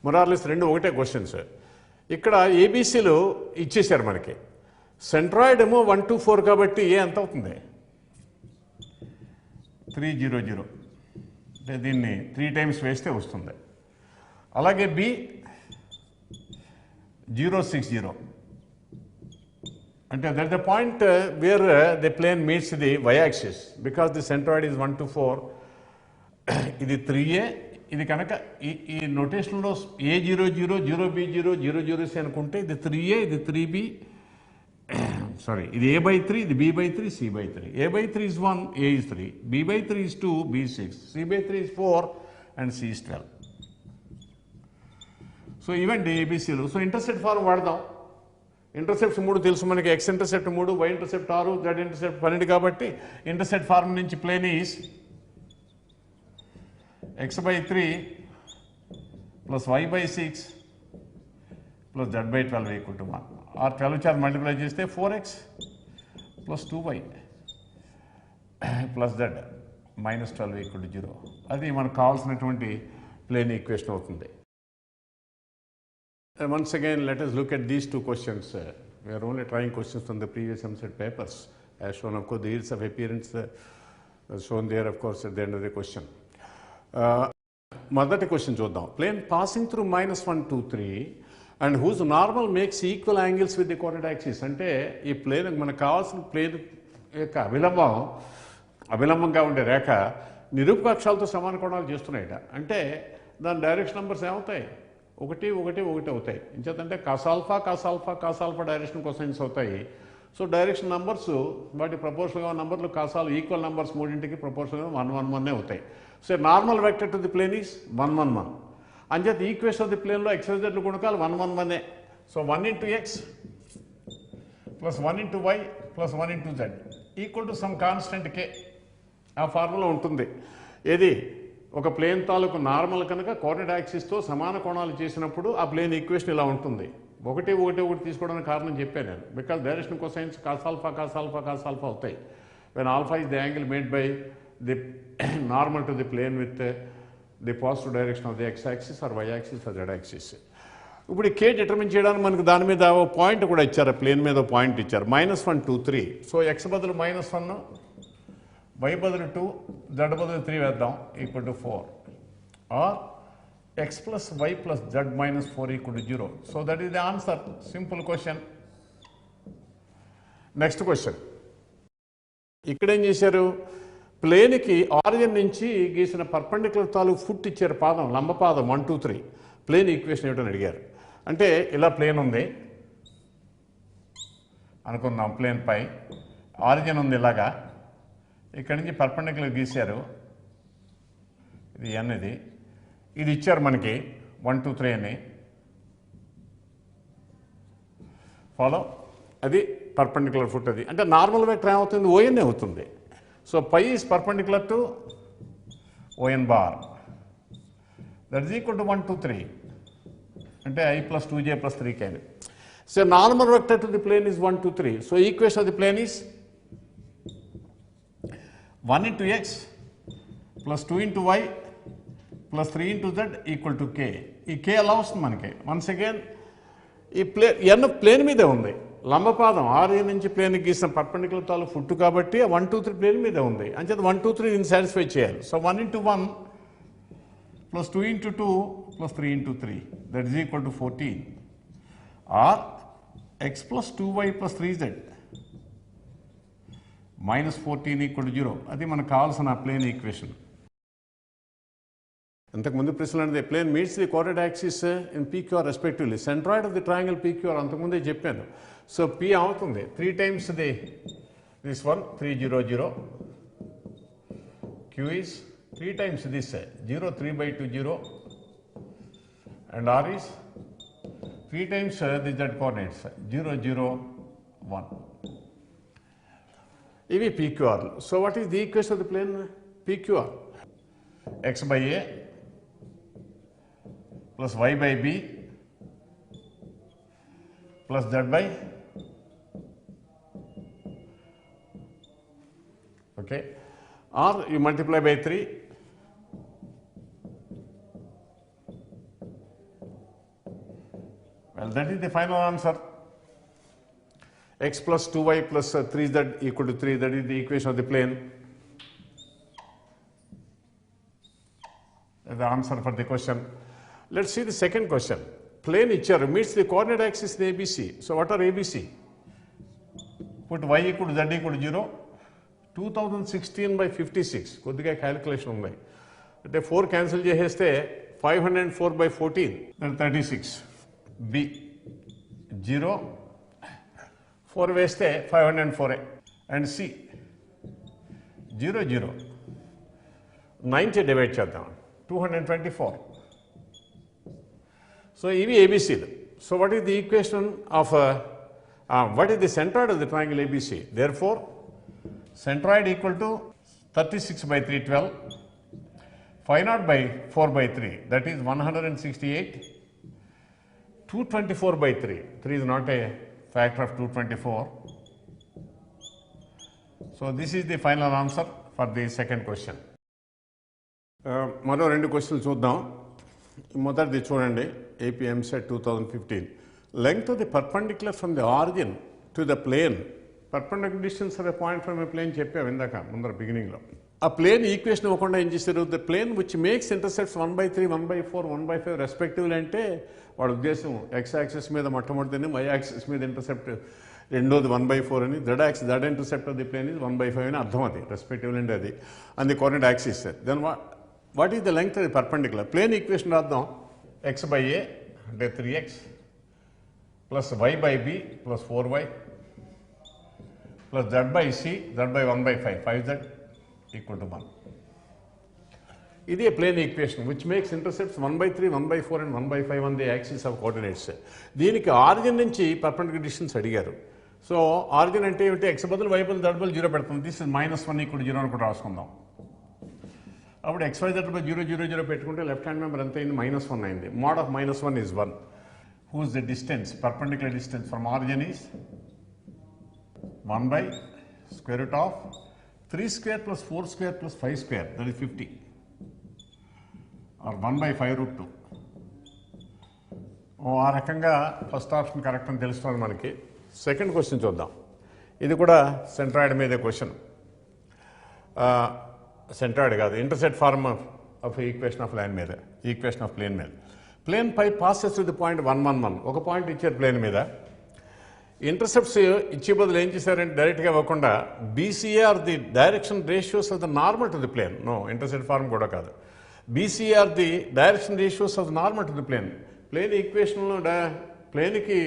మొరార్లెస్ 2 ఒకటే క్వశ్చన్స్. ఇక్కడ ఏబీసీలు ఇచ్చేశారు మనకి. సెంట్రాయిడ్ ఏమో 1 2 4 కాబట్టి ఏ ఎంత అవుతుంది? 3 0 0. అంటే దీన్ని 3 టైమ్స్ వేస్తే వస్తుంది. అలాగే బి 0 6 0. అంటే that the point where the plane meets the y-axis because the centroid is 1 2 4. ఇది 3a. ఇది కనుక ఈ నోటేషన్లో A0 0 0B0 0 0C అనుకుంటే ఇది 3a, ఇది 3b, సారీ ఇది A/3, ఇది B/3, C/3. A/3 is 1, A is 3, B/3 is 2, B is 6, C/3 is 4 and C is 12. So ఇవండి ఏబీసీలు. సో ఇంటర్సెప్ట్ ఫార్మ్ వాడదాం. ఇంటర్సెప్ట్స్ 3 తెలుసు మనకి. X intercept 3, y intercept 6, z intercept 12 కాబట్టి ఇంటర్సెప్ట్ ఫార్మ్ నుంచి plane is x/3 plus y/6 plus z/12 equal to 1. ఆ 12 చేత multiply చేస్తే 4x plus 2y plus z minus 12 equal to 0. అది మనకు కావాల్సినటువంటి ప్లేన్ ఈక్వేషన్ అవుతుంది. Once again, let us look at these 2 questions. We are only trying questions from the previous MCET papers. As shown, of course, the years of appearance shown there, of course, at the end of the question. మొదటి question చూద్దాం. Plane passing through -1 2 3 and whose normal makes equal angles with the coordinate axis. అంటే ఈ plane మనకు కావాల్సిన plane యొక్క అవిలంబంగా ఉండే రేఖ నిరూపకాక్షాలతో సమాన కోణాలు చేస్తున్నాయట. అంటే దాని డైరెక్షన్ నెంబర్స్ ఏమవుతాయి? 1 1 1 అవుతాయి. ఇంచేతంటే కాసాల్ఫా డైరెక్షన్ కొసైన్స్ అవుతాయి. సో డైరెక్షన్ నంబర్స్ వాటి ప్రపోర్షనల్గా నంబర్లు కాసాలు ఈక్వల్ నంబర్స్ మూడింటికి ప్రపోర్షనల్గా 1 1 1 అవుతాయి. So normal vector to the plane is 1 1 1. అంచేత ఈక్వేషన్ ఆఫ్ ది ప్లేన్లో XYZ గుణకాలు 1 1 1. సో 1 into x plus 1 into y plus 1 into z equal to some constant k. ఆ ఫార్ములా ఉంటుంది. ఏది ఒక ప్లేన్ తాలూకు నార్మల్ కనుక కోఆర్డినేట్ యాక్సిస్తో సమాన కోణాలు చేసినప్పుడు ఆ ప్లేన్ ఈక్వేషన్ ఇలా ఉంటుంది. 1 1 1 తీసుకోవడానికి కారణం చెప్పాను నేను. బికాస్ డైరెక్షన్ కొసైన్స్ కాసాల్ఫా అవుతాయి. When alpha is the angle made by the normal to the plane with the positive direction of the x axis or y axis or z axis. ఇప్పుడు k determine చేయడానికి మనకు దాని మీద ఓ point కూడా ఇచ్చారు. Plane మీద point ఇచ్చారు -1 2 3. So X బదులు -1, వై బదులు 2, జెడ్ బదులు 3 వేద్దాం equal to 4. or x plus y plus z minus 4 equal to 0. So that is the answer. Simple question. Next question. ఇక్కడ ఏం చేశారు, ప్లేన్కి ఆరిజిన్ నుంచి గీసిన పర్పెండిక్యులర్ తాలూకు ఫుట్ ఇచ్చారు, పాదం లంబపాదం 1 2 3. ప్లేన్ ఈక్వేషన్ ఏమిటని అడిగారు. అంటే ఇలా ప్లేన్ ఉంది అనుకుందాం, ప్లేన్ పై ఆరిజిన్ ఉంది ఇలాగా, ఇక్కడి నుంచి పర్పెండిక్యులర్ గీశారు, ఇది n, ఇది ఇచ్చారు మనకి 1 2 3 అని, ఫాలో, అది పర్పెండిక్యులర్ ఫుట్. అది అంటే నార్మల్ వెక్టర్ ఏమవుతుంది, ఓఎన్ అవుతుంది. So pi is perpendicular to ON bar, that is equal to 1 2 3 అంటే I plus 2j plus 3k. So normal vector to the plane is 1 2 3. So equation of the plane is 1 into x plus 2 into y plus 3 into z equal to k. ఈ k అలా వస్తుంది మనకి. Once again ఈ n plane మీదే ఉంది, లంబపాదం origin నుంచి plane గీసిన perpendicular తాలూ foot కాబట్టి 1 2 3 ప్లేన్ మీదే ఉంది, అంచేత 1 2 3 దీన్ని సాటిస్ఫై చేయాలి. So 1 into 1 plus 2 into 2 plus 3 into 3 that is equal to 14, or x plus 2y plus 3z minus 14 equal to 0. అది మనకు కావాల్సిన ప్లేన్ ఈక్వేషన్. అంతకుముందు ప్రశ్నలు అంటే plane meets the coordinate axis in PQR respectively, centroid of the triangle PQR అంతకుముందే చెప్పాను. So P అవుతుంది 3 times this one 3 0 0, Q is 3 times this 0 3 by 2 0, and R is 3 times the z coordinates 0 0 1. ఇవి PQR. So what is the equation of the plane PQR? x by a plus y by b plus z by, okay, or you multiply by 3, well that is the final answer. X plus 2y plus 3z equal to 3, that is the equation of the plane. That's the answer for the question. Let's see the second question. Plane itself meets the coordinate axis in ABC. So what are ABC? Put y equal to z equal to 0. 2016 by 56. కొద్దిగా calculation ఉంది, అంటే 4 cancel చేసేస్తే 504 by 14 then 36. B 0 4 వేస్తే 504 and C 0 0 90 divide చేద్దాం 224. So ఇవి ABCలు. So what is the equation of what is the centroid of the triangle ABC? Therefore centroid equal to 36 by 312, 500 by 4 by 3, that is 168, 224 by 3. 3 is not a factor of 224. So this is the final answer for the second question. మరో 2 క్వశ్చన్లు చూద్దాం. మొదటిది చూడండి, AP EAMCET 2015. Length of the perpendicular from the origin to the plane, perpendicular distance of a point from a plane చెప్పాము ఇందాక ముందర బిగినింగ్లో. ఆ ప్లేన్ ఈక్వేషన్ ఇవ్వకుండా ఏం చేశారు, the plane which makes intercepts 1/3 1/4 1/5 respectively, అంటే వాడి ఉద్దేశం x యాక్సిస్ మీద మొట్టమొదటిని, y యాక్సిస్ మీద ఇంటర్సెప్ట్ రెండోది 1/4 అని, z intercept of the plane is 1/5 అని అర్థం, అది రెస్పెక్టివ్లీ అంటే అది and the coordinate axis. Then what is the length of the perpendicular? Plane equation రాద్దాం. x by a అంటే 3x plus y by b plus 4y plus z by c, z by 1/5, 5z equal to 1. ఇది plane equation which makes intercepts 1/3 1/4 and 1/5 on the axis of coordinates. దీనికి origin నుంచి perpendicular distance అడిగారు. So origin అంటే ఏమిటి, x బదులు y బదులు z బదులు 0 పెడుతుంది. దిస్ ఇస్ -1 equal to 0 అని కూడా రాసుకుందాం. అప్పుడు xy z బై 0 0 0 పెట్టుకుంటే లెఫ్ట్ హ్యాండ్ మెంబర్ ఎంత అయింది, -1 అయింది. Mode of -1 is 1. Who is the distance, perpendicular distance from origin is 1 by square root of 3 square plus 4 square plus 5 square, that is 50, or 1 by 5 root 2. ఆ రకంగా first option correct అని తెలుస్తుంది మనకి. Second question చూద్దాం. ఇది కూడా centroid మీదే question. Centroid కాదు, intercept form of equation of line మీద, ఈక్వేషన్ ఆఫ్ ప్లేన్ మీద. Plane pi passes to the point 1, 1, 1. ఒక పాయింట్ ఇచ్చారు ప్లేన్ మీద. ఇంటర్సెప్ట్స్ ఇచ్చే బదులు ఏం చేశారంటే డైరెక్ట్గా ఇవ్వకుండా BCA are the direction ratios of the normal to the plane. No, intercept form కూడా కాదు. BCA are the direction ratios of the normal to the plane. Plane ఈక్వేషన్లో ప్లేన్కి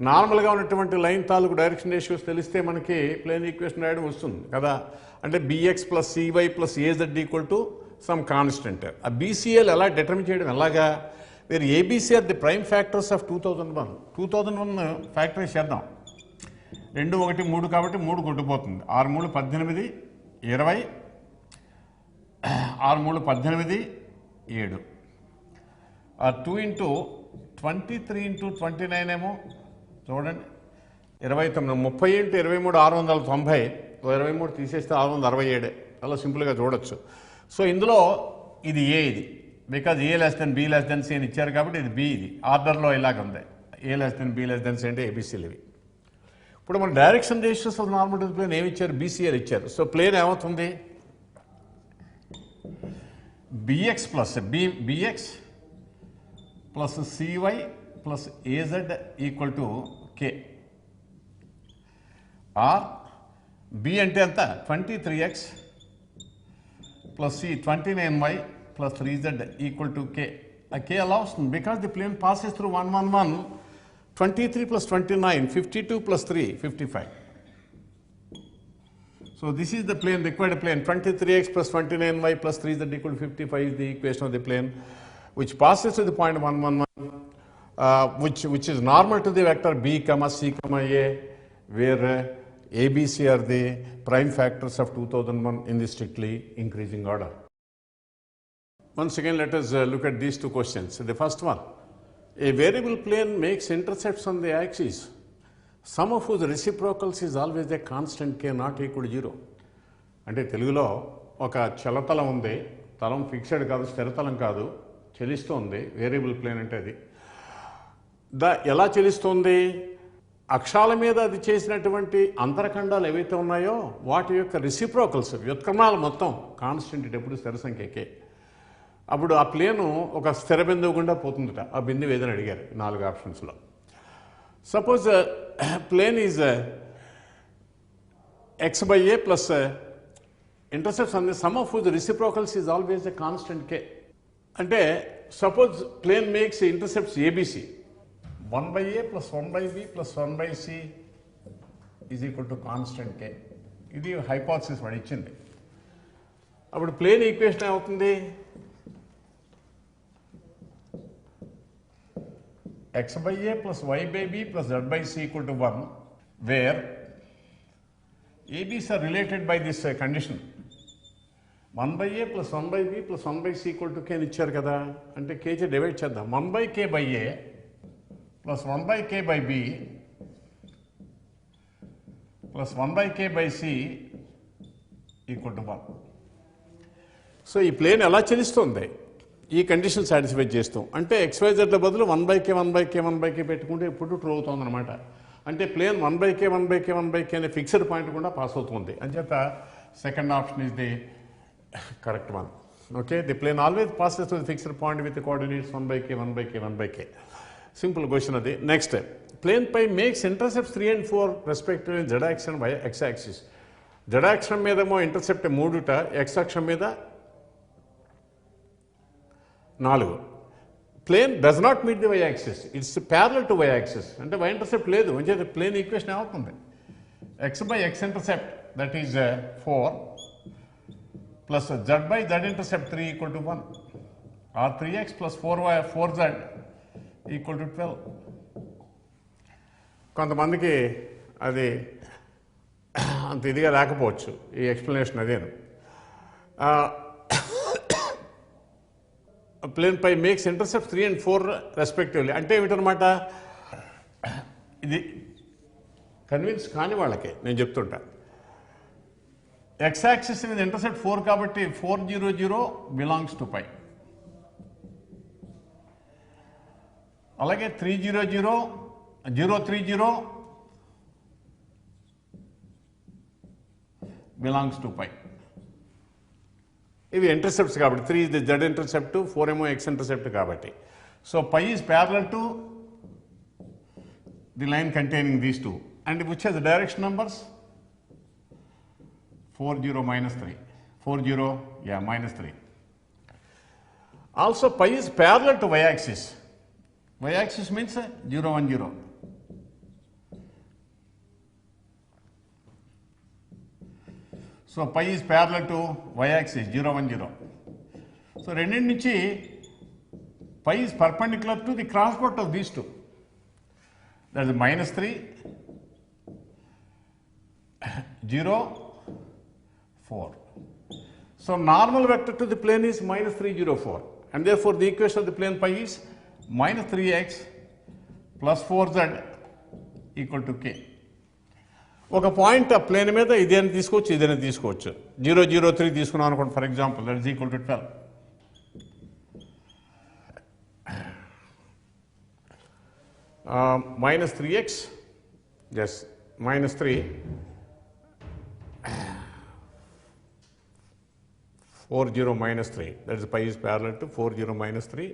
నార్మల్గా ఉన్నటువంటి లైన్ తాలూకు డైరెక్షన్ రేషియోస్ తెలిస్తే మనకి ప్లేన్ ఈక్వేషన్ రాయడం వస్తుంది కదా. అంటే b x plus CY plus AZ equal to some constant. ఆ బీసీఏలు ఎలా డిటర్మిన్ చేయడం ఎలాగా? వేరు ABC are the prime factors of 2001. 2001 factorize చేద్దాం. 2, 1, 3 కాబట్టి 3 కొట్టుకుపోతుంది. 6, 3, 18, 20, 6, 3, 18, 7. 2 ఇంటూ 23 ఇంటూ 29 ఏమో చూడండి 29. 30 ఇంటూ 23 690. 23 తీసేస్తే 667. అలా సింపుల్గా చూడొచ్చు. సో ఇందులో ఇది ఏ, ఇది because a less than b less than c అని ఇచ్చారు కాబట్టి ఇది బి. ఇది ఆర్డర్లో ఇలాగ ఉంది. A less than b less than c అంటే ఏబీసీలు ఇవి. ఇప్పుడు మన direction ratios of normal to the plane ఏమి ఇచ్చారు? బీసీఏలు ఇచ్చారు. సో ప్లేన్ ఏమవుతుంది? Bx plus bx plus CY plus AZ equal to k. Or b అంటే ఎంత? 23x plus c 29y plus 3z equal to కే. ఆ కే అలా వస్తుంది because the plane passes through 1, 1, 1. 23 plus 29, 52 plus 3, 55. So this is the plane, required plane. 23x plus 29y plus 3z equal to 55 is the equation of the plane which passes to the point 1, 1, 1, which is normal to the vector b, c, a, where a, b, c are the prime factors of 2001 in the strictly increasing order. Once again, let us look at these two questions. The first one. A variable plane makes intercepts on the axis, sum of whose reciprocals is always a constant k not equal to 0. అంటే తెలుగులో ఒక చలతలం ఉంది, తలం fixed కాదు, స్థిరతలం కాదు, చలిస్తోంది. Variable plane అంటే అది ఎలా చలిస్తోంది? అక్షాల మీద అది చేసినటువంటి అంతరఖండాలు ఏవైతే ఉన్నాయో వాటి యొక్క రిసిప్రోకల్స్ వ్యుత్క్రమాలు మొత్తం కాన్స్టెంట్ ఎప్పుడు స్థిర సంఖ్యకే. అప్పుడు ఆ ప్లేను ఒక స్థిర బిందువు గుండా పోతుందట. ఆ బిందువు ఏదని అడిగారు 4 ఆప్షన్స్లో. Suppose plane is x by a plus intercepts అనే sum of the reciprocals is always a constant k. అంటే suppose plane makes intercepts ABC 1 by a plus 1 by b plus 1 by c is equal to constant k. ఇది hypothesis వాడు ఇచ్చింది. అప్పుడు plane equation ఏమవుతుంది? x by a plus y by b plus z by c equal to 1, where AB's are related by this condition. 1 by a plus 1 by b plus 1 by c equal to k అని ఇచ్చారు కదా. అంటే k చే divide చేద్దాం. 1 by k by a plus 1 by k by b plus 1 by k by c equal to 1. So ఈ plane ఎలా చలిస్తుంది? ఈ condition satisfy చేస్తాం. అంటే XYZల బదులు 1 by k 1 by k 1 by k పెట్టుకుంటే ఎప్పుడు ట్రూ అవుతుంది అనమాట. అంటే plane 1 by k 1 by k 1 by k అనే ఫిక్స్డ్ పాయింట్ కూడా పాస్ అవుతుంది. అంచేత second option is the correct one. Okay, the plane always passes to the fixed point with coordinates 1 by k 1 by k 1 by k. Simple question అది. Next, plane pi makes intercepts 3 and 4 respective in z axis and y axis. z అక్షం మీదేమో intercept 3, x అక్షం మీద 4. Plane does not meet the y axis, it's parallel to y axis. అంటే y intercept లేదు. అంటే plane equation ఏమవుతుంది? X by x intercept that is 4 plus z by z intercept 3 equal to 1, or 3x plus 4z equal to 12. కొంతమందికి అది అంత ఇదిగా లేకపోవచ్చు ఈ ఎక్స్ప్లెనేషన్. అదేను plane pi makes intercept 3 and 4 respectively. అంటే ఏమిటనమాట? ఇది కన్విన్స్ కాని వాళ్ళకి నేను చెప్తుంటా. ఎక్స్ యాక్సిస్ మీద ఇంటర్సెప్ట్ 4 కాబట్టి 4, 0, 0 బిలాంగ్స్ టు పై. అలాగే 3, 0, 0, 0, 3, 0 బిలాంగ్స్ టు పై. ఇవి ఇంటర్సెప్ట్స్ కాబట్టి 3 is the z intercept, 4 ఏమో x intercept కాబట్టి. So pi is parallel to the line containing these two, and which has the direction numbers 4 0 minus 3 4 0 minus 3. Also pi is parallel to y axis. Y axis means 0 1 0. So pi is parallel to y axis 0 1 0. So రెండింటి నుంచి pi is perpendicular to the cross product of these two. That is minus 3 0 4. So normal vector to the plane is minus 3 0 4, and therefore the equation of the plane pi is minus 3x plus 4z equal to k. ఒక point ఆ plane మీద ఇదేని తీసుకోవచ్చు, ఇదేని తీసుకోవచ్చు. 0 0 3 తీసుకున్నాం అనుకోండి for example, that is equal to 12. Minus 3x, yes, minus 3 4 0 minus 3, that is pi is parallel to 4 0 minus 3,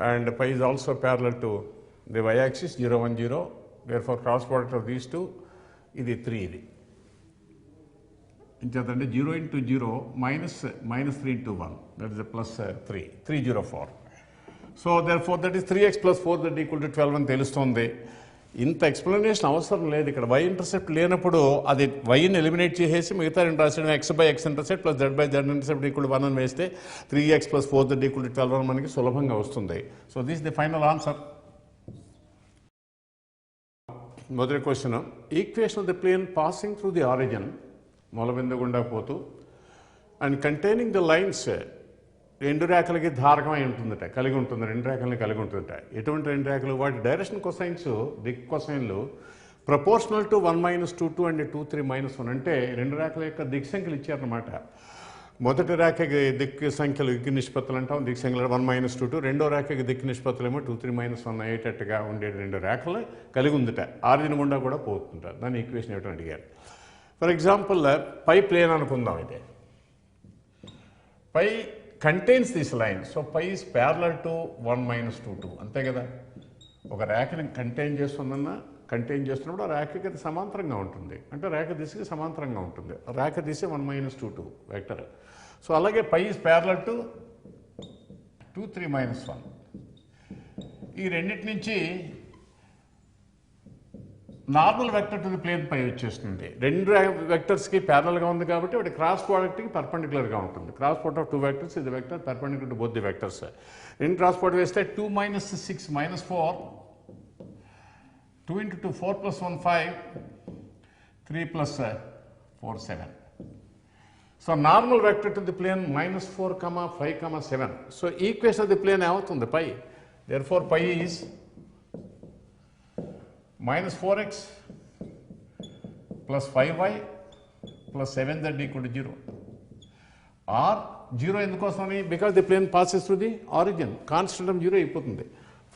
and pi is also parallel to the y axis 0 1 0, therefore cross product of these two ఇది 3 ఇది ఇంచేతంటే 0 into 0 minus 3 into 1, that is a plus 3 304. So therefore that is 3x plus 4 that equal to 12 అని తెలుస్తుంది. ఇంత explanation అవసరం లేదు. ఇక్కడ y intercept లేనప్పుడు అది వైని ఎలిమినేట్ చేసేసి మిగతా రెండు రాసేయడం x by x intercept plus z by z intercept equal to 1 అని వేస్తే 3x plus 4 that equal to 12 అని మనకి సులభంగా వస్తుంది. So this the final answer. మొదటి question, equation of the plane passing through the origin మూలబిందు గుండా పోతూ అండ్ కంటైనింగ్ ద లైన్స్ రెండు రేఖలకి ధారకమై ఉంటుందట, కలిగి ఉంటుంది, రెండు రేఖల్ని కలిగి ఉంటుందట. ఎటువంటి రెండు రేఖలు? వాటి డైరెక్షన్ కొసైన్స్, దిక్ కొసైన్లు ప్రపోర్షనల్ టు 1 - 2 2 అండ్ 2 3 - 1. అంటే రెండు రేఖల యొక్క దిక్ సంఖ్యలు ఇచ్చారన్నమాట. మొదటి రేఖకి దిక్కు సంఖ్యలు దిక్కు నిష్పత్తులు అంటాం, దిక్కు సంఖ్యలు 1 - 2 2. రెండో రేఖకి దిక్కు నిష్పత్తులు ఏమో 2 3 - 1 అయ్యేటట్టుగా ఉండే రెండు రేఖలు కలిగి ఉందిట. ఆరిజిన్ గుండా కూడా పోతుంట. దాని ఈక్వేషన్ ఏమిటో అడిగారు. ఫర్ ఎగ్జాంపుల్ పై ప్లేన్ అనుకుందాం. అయితే pi contains this line. So pi is parallel to 1 - 2 2, అంతే కదా. ఒక రేఖని కంటైన్ చేస్తున్నప్పుడు ఆ రేఖకి అది సమాంతరంగా ఉంటుంది, అంటే రేఖ దిశకి సమాంతరంగా ఉంటుంది. రేఖ దిశ 1 - 2 2 వెక్టర్. సో అలాగే పై ఈస్ ప్యారలల్ టు 2 3 - 1. ఈ రెండింటి నుంచి normal vector to the plane pi వచ్చేస్తుంది. రెండు వెక్టర్స్కి ప్యారలల్గా ఉంది కాబట్టి వాటి క్రాస్ ప్రోడక్ట్కి పర్పెండిక్యులర్గా ఉంటుంది. క్రాస్ ప్రోడక్ట్ ఆఫ్ 2 వెక్టర్స్ ఇది vector perpendicular to both the vectors. రెండు క్రాస్ ప్రోడక్ట్ వేస్తే 2 - 6 - 4, 2 × 2 4 + 1 5, 3 + 4 7. So normal vector to the plane -4, 5, 7. So equation of the plane ఏమవుతుంది? pi. Therefore pi is -4x plus 5y plus 7z equal to 0. Or 0 ఎందుకోసమని? Because the plane passes through the origin. Constant of 0 అయిపోతుంది.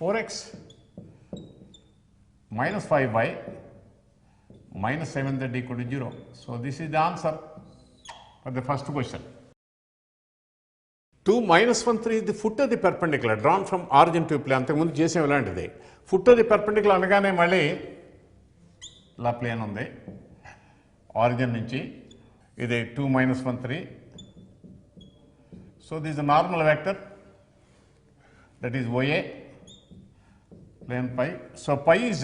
4x minus 5y minus 7z equal to 0. So this is the answer for the first question. 2 - 1 3 is the foot of the perpendicular drawn from origin to plane. అంతకుముందు చేసాం ఇలాంటిది. Foot of the perpendicular అనగానే మళ్ళీ ఇలా plane ఉంది origin నుంచి. ఇది 2 - 1 3. So this the normal vector, that is OA plane pi. So pi is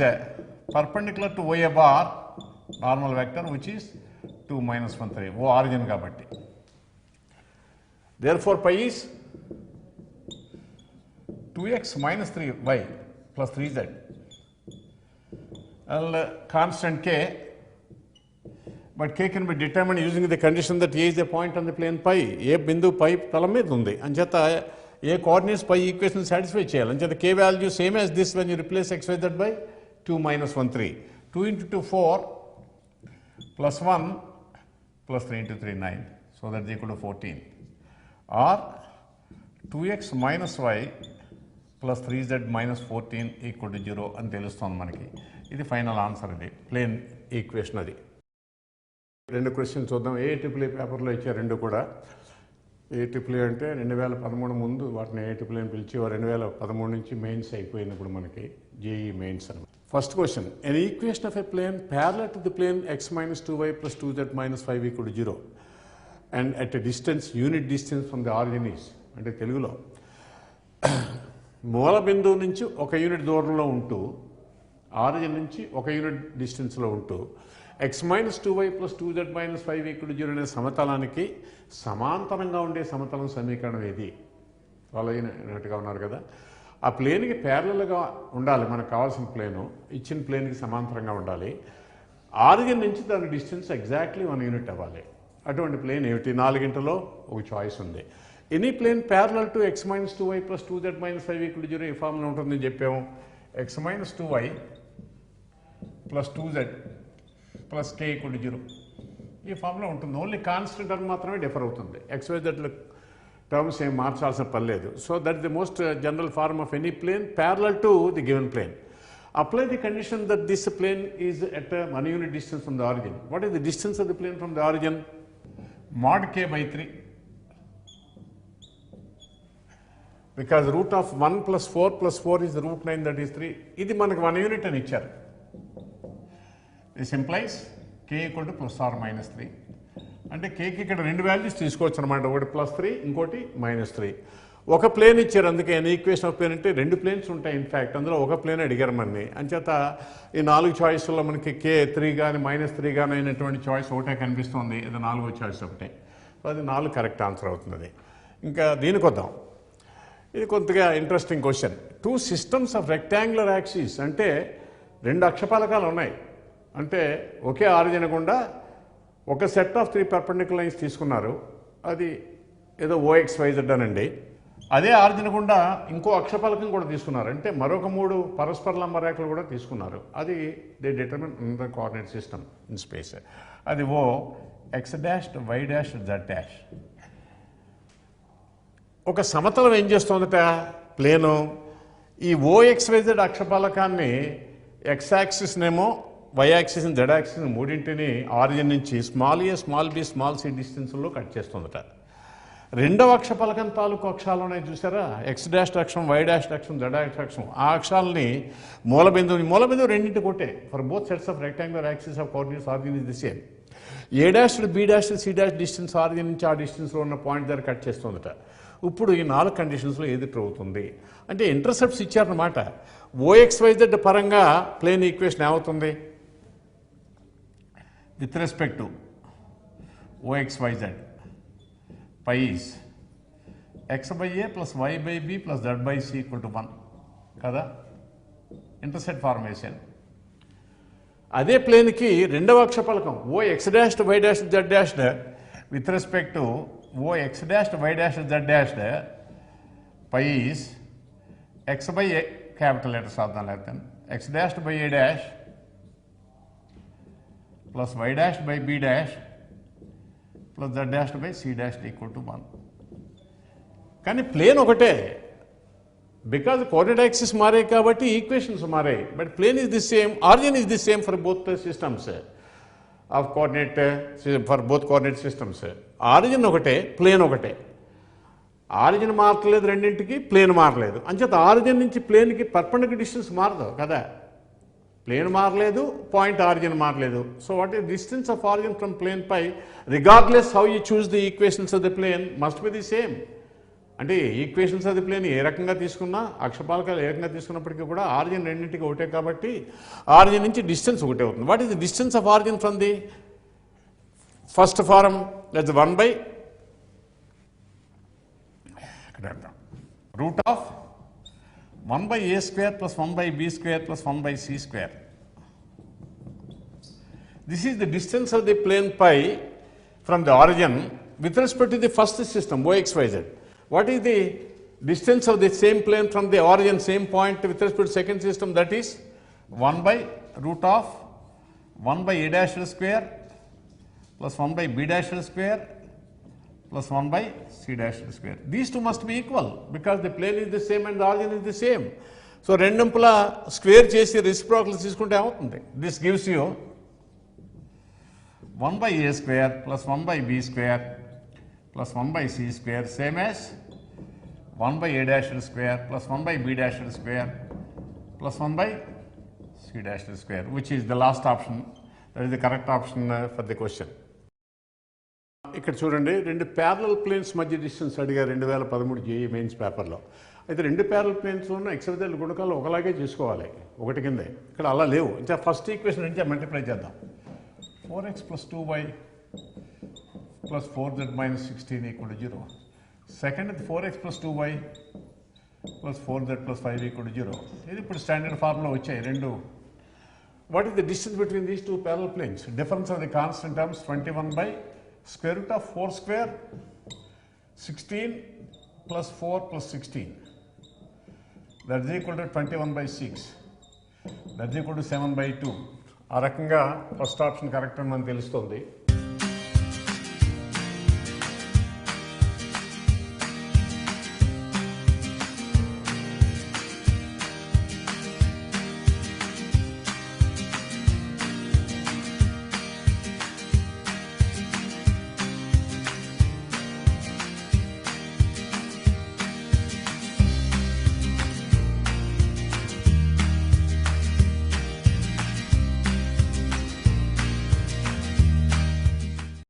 perpendicular to OA bar, normal vector, which is 2 - 1 3. वो origin కాబట్టి. Therefore pi is 2x - 3y plus 3z. And constant k, but k can be determined using the condition that A is a point on the plane pi. ఏ బిందువు పై తలం మీద ఉంది అంచేత A coordinates pi equation satisfy చేయాలి. అంచేత k value same as this when you replace xyz by 2 - 1 3. 2 × 2 4 plus 1 plus 3 × 3 9. So that's equal to 14. Or 2x - y plus 3z - 14 equal to 0 అని తెలుస్తుంది మనకి. ఇది ఫైనల్ ఆన్సర్. ఇది ప్లేన్ ఈక్వేషన్. అది రెండు questions చూద్దాం. AIEEE పేపర్లో ఇచ్చే రెండు కూడా. AAA అంటే 2013 ముందు వాటిని AAA అని పిలిచి 2013 నుంచి మెయిన్స్ అయిపోయింది ఇప్పుడు మనకి JEE మెయిన్స్ అని. First question, an equation of a plane parallel to the plane x minus 2y plus 2z minus 5 equal to 0 and at a distance, unit distance from the origin is, అంటే తెలుగులో మూల బిందువు నుంచి ఒక unit దూరంలో ఉంటూ origin నుంచి ఒక యూనిట్ డిస్టెన్స్లో ఉంటూ x minus 2y plus 2z minus 5 equal to 0 అనే సమతలానికి సమాంతరంగా ఉండే సమతలం సమీకరణం ఏది? ఫాలో అయినట్టుగా ఉన్నారు కదా. ఆ ప్లేన్కి ప్యారలల్గా ఉండాలి, మనకు కావాల్సిన ప్లేను ఇచ్చిన ప్లేన్కి సమాంతరంగా ఉండాలి. ఆరిజిన్ నుంచి దాని డిస్టెన్స్ ఎగ్జాక్ట్లీ 1 యూనిట్ అవ్వాలి. అటువంటి ప్లేన్ ఏమిటి? 4 ఒక చాయిస్ ఉంది. Any plane parallel to x minus 2y plus 2z minus 5 equal to 0 ఈ ఫార్ములా ఉంటుందని చెప్పాము. x minus 2y plus 2z plus k equal to 0 ఈ ఫార్ములా ఉంటుంది. ఓన్లీ కాన్స్టెంట్ టర్మ్ మాత్రమే డిఫర్ అవుతుంది. XYZ టర్మ్స్ ఏం మార్చాల్సిన పని లేదు. So that is the most general form of any plane parallel to the given plane. Apply the condition that this plane is at a 1 unit distance from the origin. What is the distance of the plane from the origin? Mod k by 3. Because root of 1 plus 4 plus 4 is root 9, that is 3. ఇది మనకు 1 unit అని ఇచ్చారు. This implies k equal to plus or minus 3. అంటే కేకి ఇక్కడ 2 values తీసుకోవచ్చు అనమాట. ఒకటి +3, ఇంకోటి -3. ఒక ప్లేన్ ఇచ్చారు, అందుకే ఈక్వేషన్ ఆఫ్ ప్లేన్ అంటే 2 ప్లేన్స్ ఉంటాయి. ఇన్ఫ్యాక్ట్ అందులో ఒక ప్లేన్ అడిగారు మనని. అంచేత ఈ 4 చాయిస్లో మనకి k 3 కానీ -3 కానీ అయినటువంటి చాయిస్ ఒకటే కనిపిస్తుంది. ఇది 4వ చాయిస్ ఒకటే. అది 4 కరెక్ట్ ఆన్సర్ అవుతుంది. ఇంకా దీనికి వద్దాం. ఇది కొద్దిగా interesting question. 2 systems of rectangular axis అంటే 2 అక్షపాలకాలు ఉన్నాయి. అంటే ఒకే ఆరిజిన్ గుండా ఒక సెట్ ఆఫ్ 3 పర్పెండిక్యులర్ లైన్స్ తీసుకున్నారు. అది ఏదో OXYZ అనండి. అదే ఆరిజిన్ గుండా ఇంకో అక్షపాలకం కూడా తీసుకున్నారు. అంటే మరొక 3 పరస్పర లంబ రేఖలు కూడా తీసుకున్నారు. అది they determine in the coordinate system in space. అది O X dash Y dash Z dash. ఒక సమతలం ఏం చేస్తుందట? ప్లేను ఈ OXYZ అక్షపాలకాన్ని X యాక్సిస్నేమో Y axis Z axis మూడింటిని ఆరిజిన్ నుంచి small a small b small c డిస్టెన్స్లో కట్ చేస్తుందట. రెండవ అక్షపలకం తాలూకు అక్షాలు ఉన్నాయి చూసారా? X డాష్ అక్షం, Y డాష్ అక్షం, Z డాష్ అక్షం. ఆ అక్షాలని మూలబిందువు రెండింటి కొట్టే. For both sets of rectangular axis of coordinates origin is the same. A dash B dash C dash distance origin నుంచి ఆ డిస్టెన్స్లో ఉన్న పాయింట్ దగ్గర కట్ చేస్తుందట. ఇప్పుడు ఈ 4 కండిషన్స్లో ఏది ట్రూ అవుతుంది అంటే ఇంటర్సెప్ట్స్ ఇచ్చారన్నమాట. OXYZ పరంగా ప్లేన్ ఈక్వేషన్ ఏమవుతుంది? With respect to OXYZ pi is x by a plus y by b plus z by c equal to 1 కదా ఇంటర్సెప్ట్ ఫార్మేషన్. అదే ప్లేన్కి రెండవ అక్షపలకం OX dash Y dash Z dash with respect to OX dash Y dash Z dash pi is x by a capital letters అర్థం లేకపోతే x dash by a dash plus y dash by b dash plus z dash by c dash equal to 1. కానీ plane ఒకటే. Because coordinate axis మారాయి కాబట్టి equations మారాయి. But plane is the same, origin is the same for both systems of coordinate, for both coordinate systems. Origin ఒకటే, plane ఒకటే. Origin మారలేదు రెండింటికి, plane మారలేదు. అంచేత ఆరిజిన్ నుంచి ప్లేన్కి పర్పెండిక్యులర్ డిస్టెన్స్ మారదు కదా. ప్లేన్ మారలేదు, పాయింట్ ఆరిజిన్ మారలేదు. So what is distance of origin from plane pi regardless how you choose the equations of the plane must be the same. అంటే ఈక్వేషన్స్ ఆఫ్ ది ప్లేన్ ఏ రకంగా తీసుకున్నా, అక్షపాలకాలు ఏ రకంగా తీసుకున్నప్పటికీ కూడా ఆరిజిన్ రెండింటికి ఒకటే కాబట్టి ఆరిజిన్ నుంచి డిస్టెన్స్ ఒకటే అవుతుంది. What is the distance of origin from the first form? That's 1 by root of 1 by a square plus 1 by b square plus 1 by c square. This is the distance of the plane pi from the origin with respect to the first system OXYZ. What is the distance of the same plane from the origin, same point with respect to second system? That is 1 by root of 1 by a dash square plus 1 by b dash square plus 1 by c dash square. These two must be equal because the plane is the same and the origin is the same. So రెండింపుల square చేసి reciprocal తీసుకుంటే అవుతుంది. This gives you 1 by a square plus 1 by b square plus 1 by c square, same as 1 by a dashed square plus 1 by b dashed square plus 1 by c dashed square, which is the last option. That is the correct option for the question. ఇక్కడ చూడండి, రెండు parallel planes మధ్య distance అడిగారు 2013 JEE mains పేపర్లో. అయితే రెండు parallel planes ఉన్న XYZ గుణకాలు ఒకలాగే చేసుకోవాలి, ఒకటి కిందే. ఇక్కడ అలా లేవు. ఇంకా ఫస్ట్ ఈక్వేషన్ నుంచి మల్టిప్లై చేద్దాం. 4x plus 2y plus 4z minus 16 equal to 0. Second, 4x plus 2y plus 4z plus 5 equal to 0. ఇది ఇప్పుడు స్టాండర్డ్ ఫార్ములా వచ్చాయి రెండు. What is the distance between these two parallel planes? Difference of the constant terms 21 by square root of 4 square 16 plus 4 plus 16. That is equal to 21 by 6. That is equal to 7 by 2. ఆ రకంగా first option correct అని మనకు తెలుస్తుంది.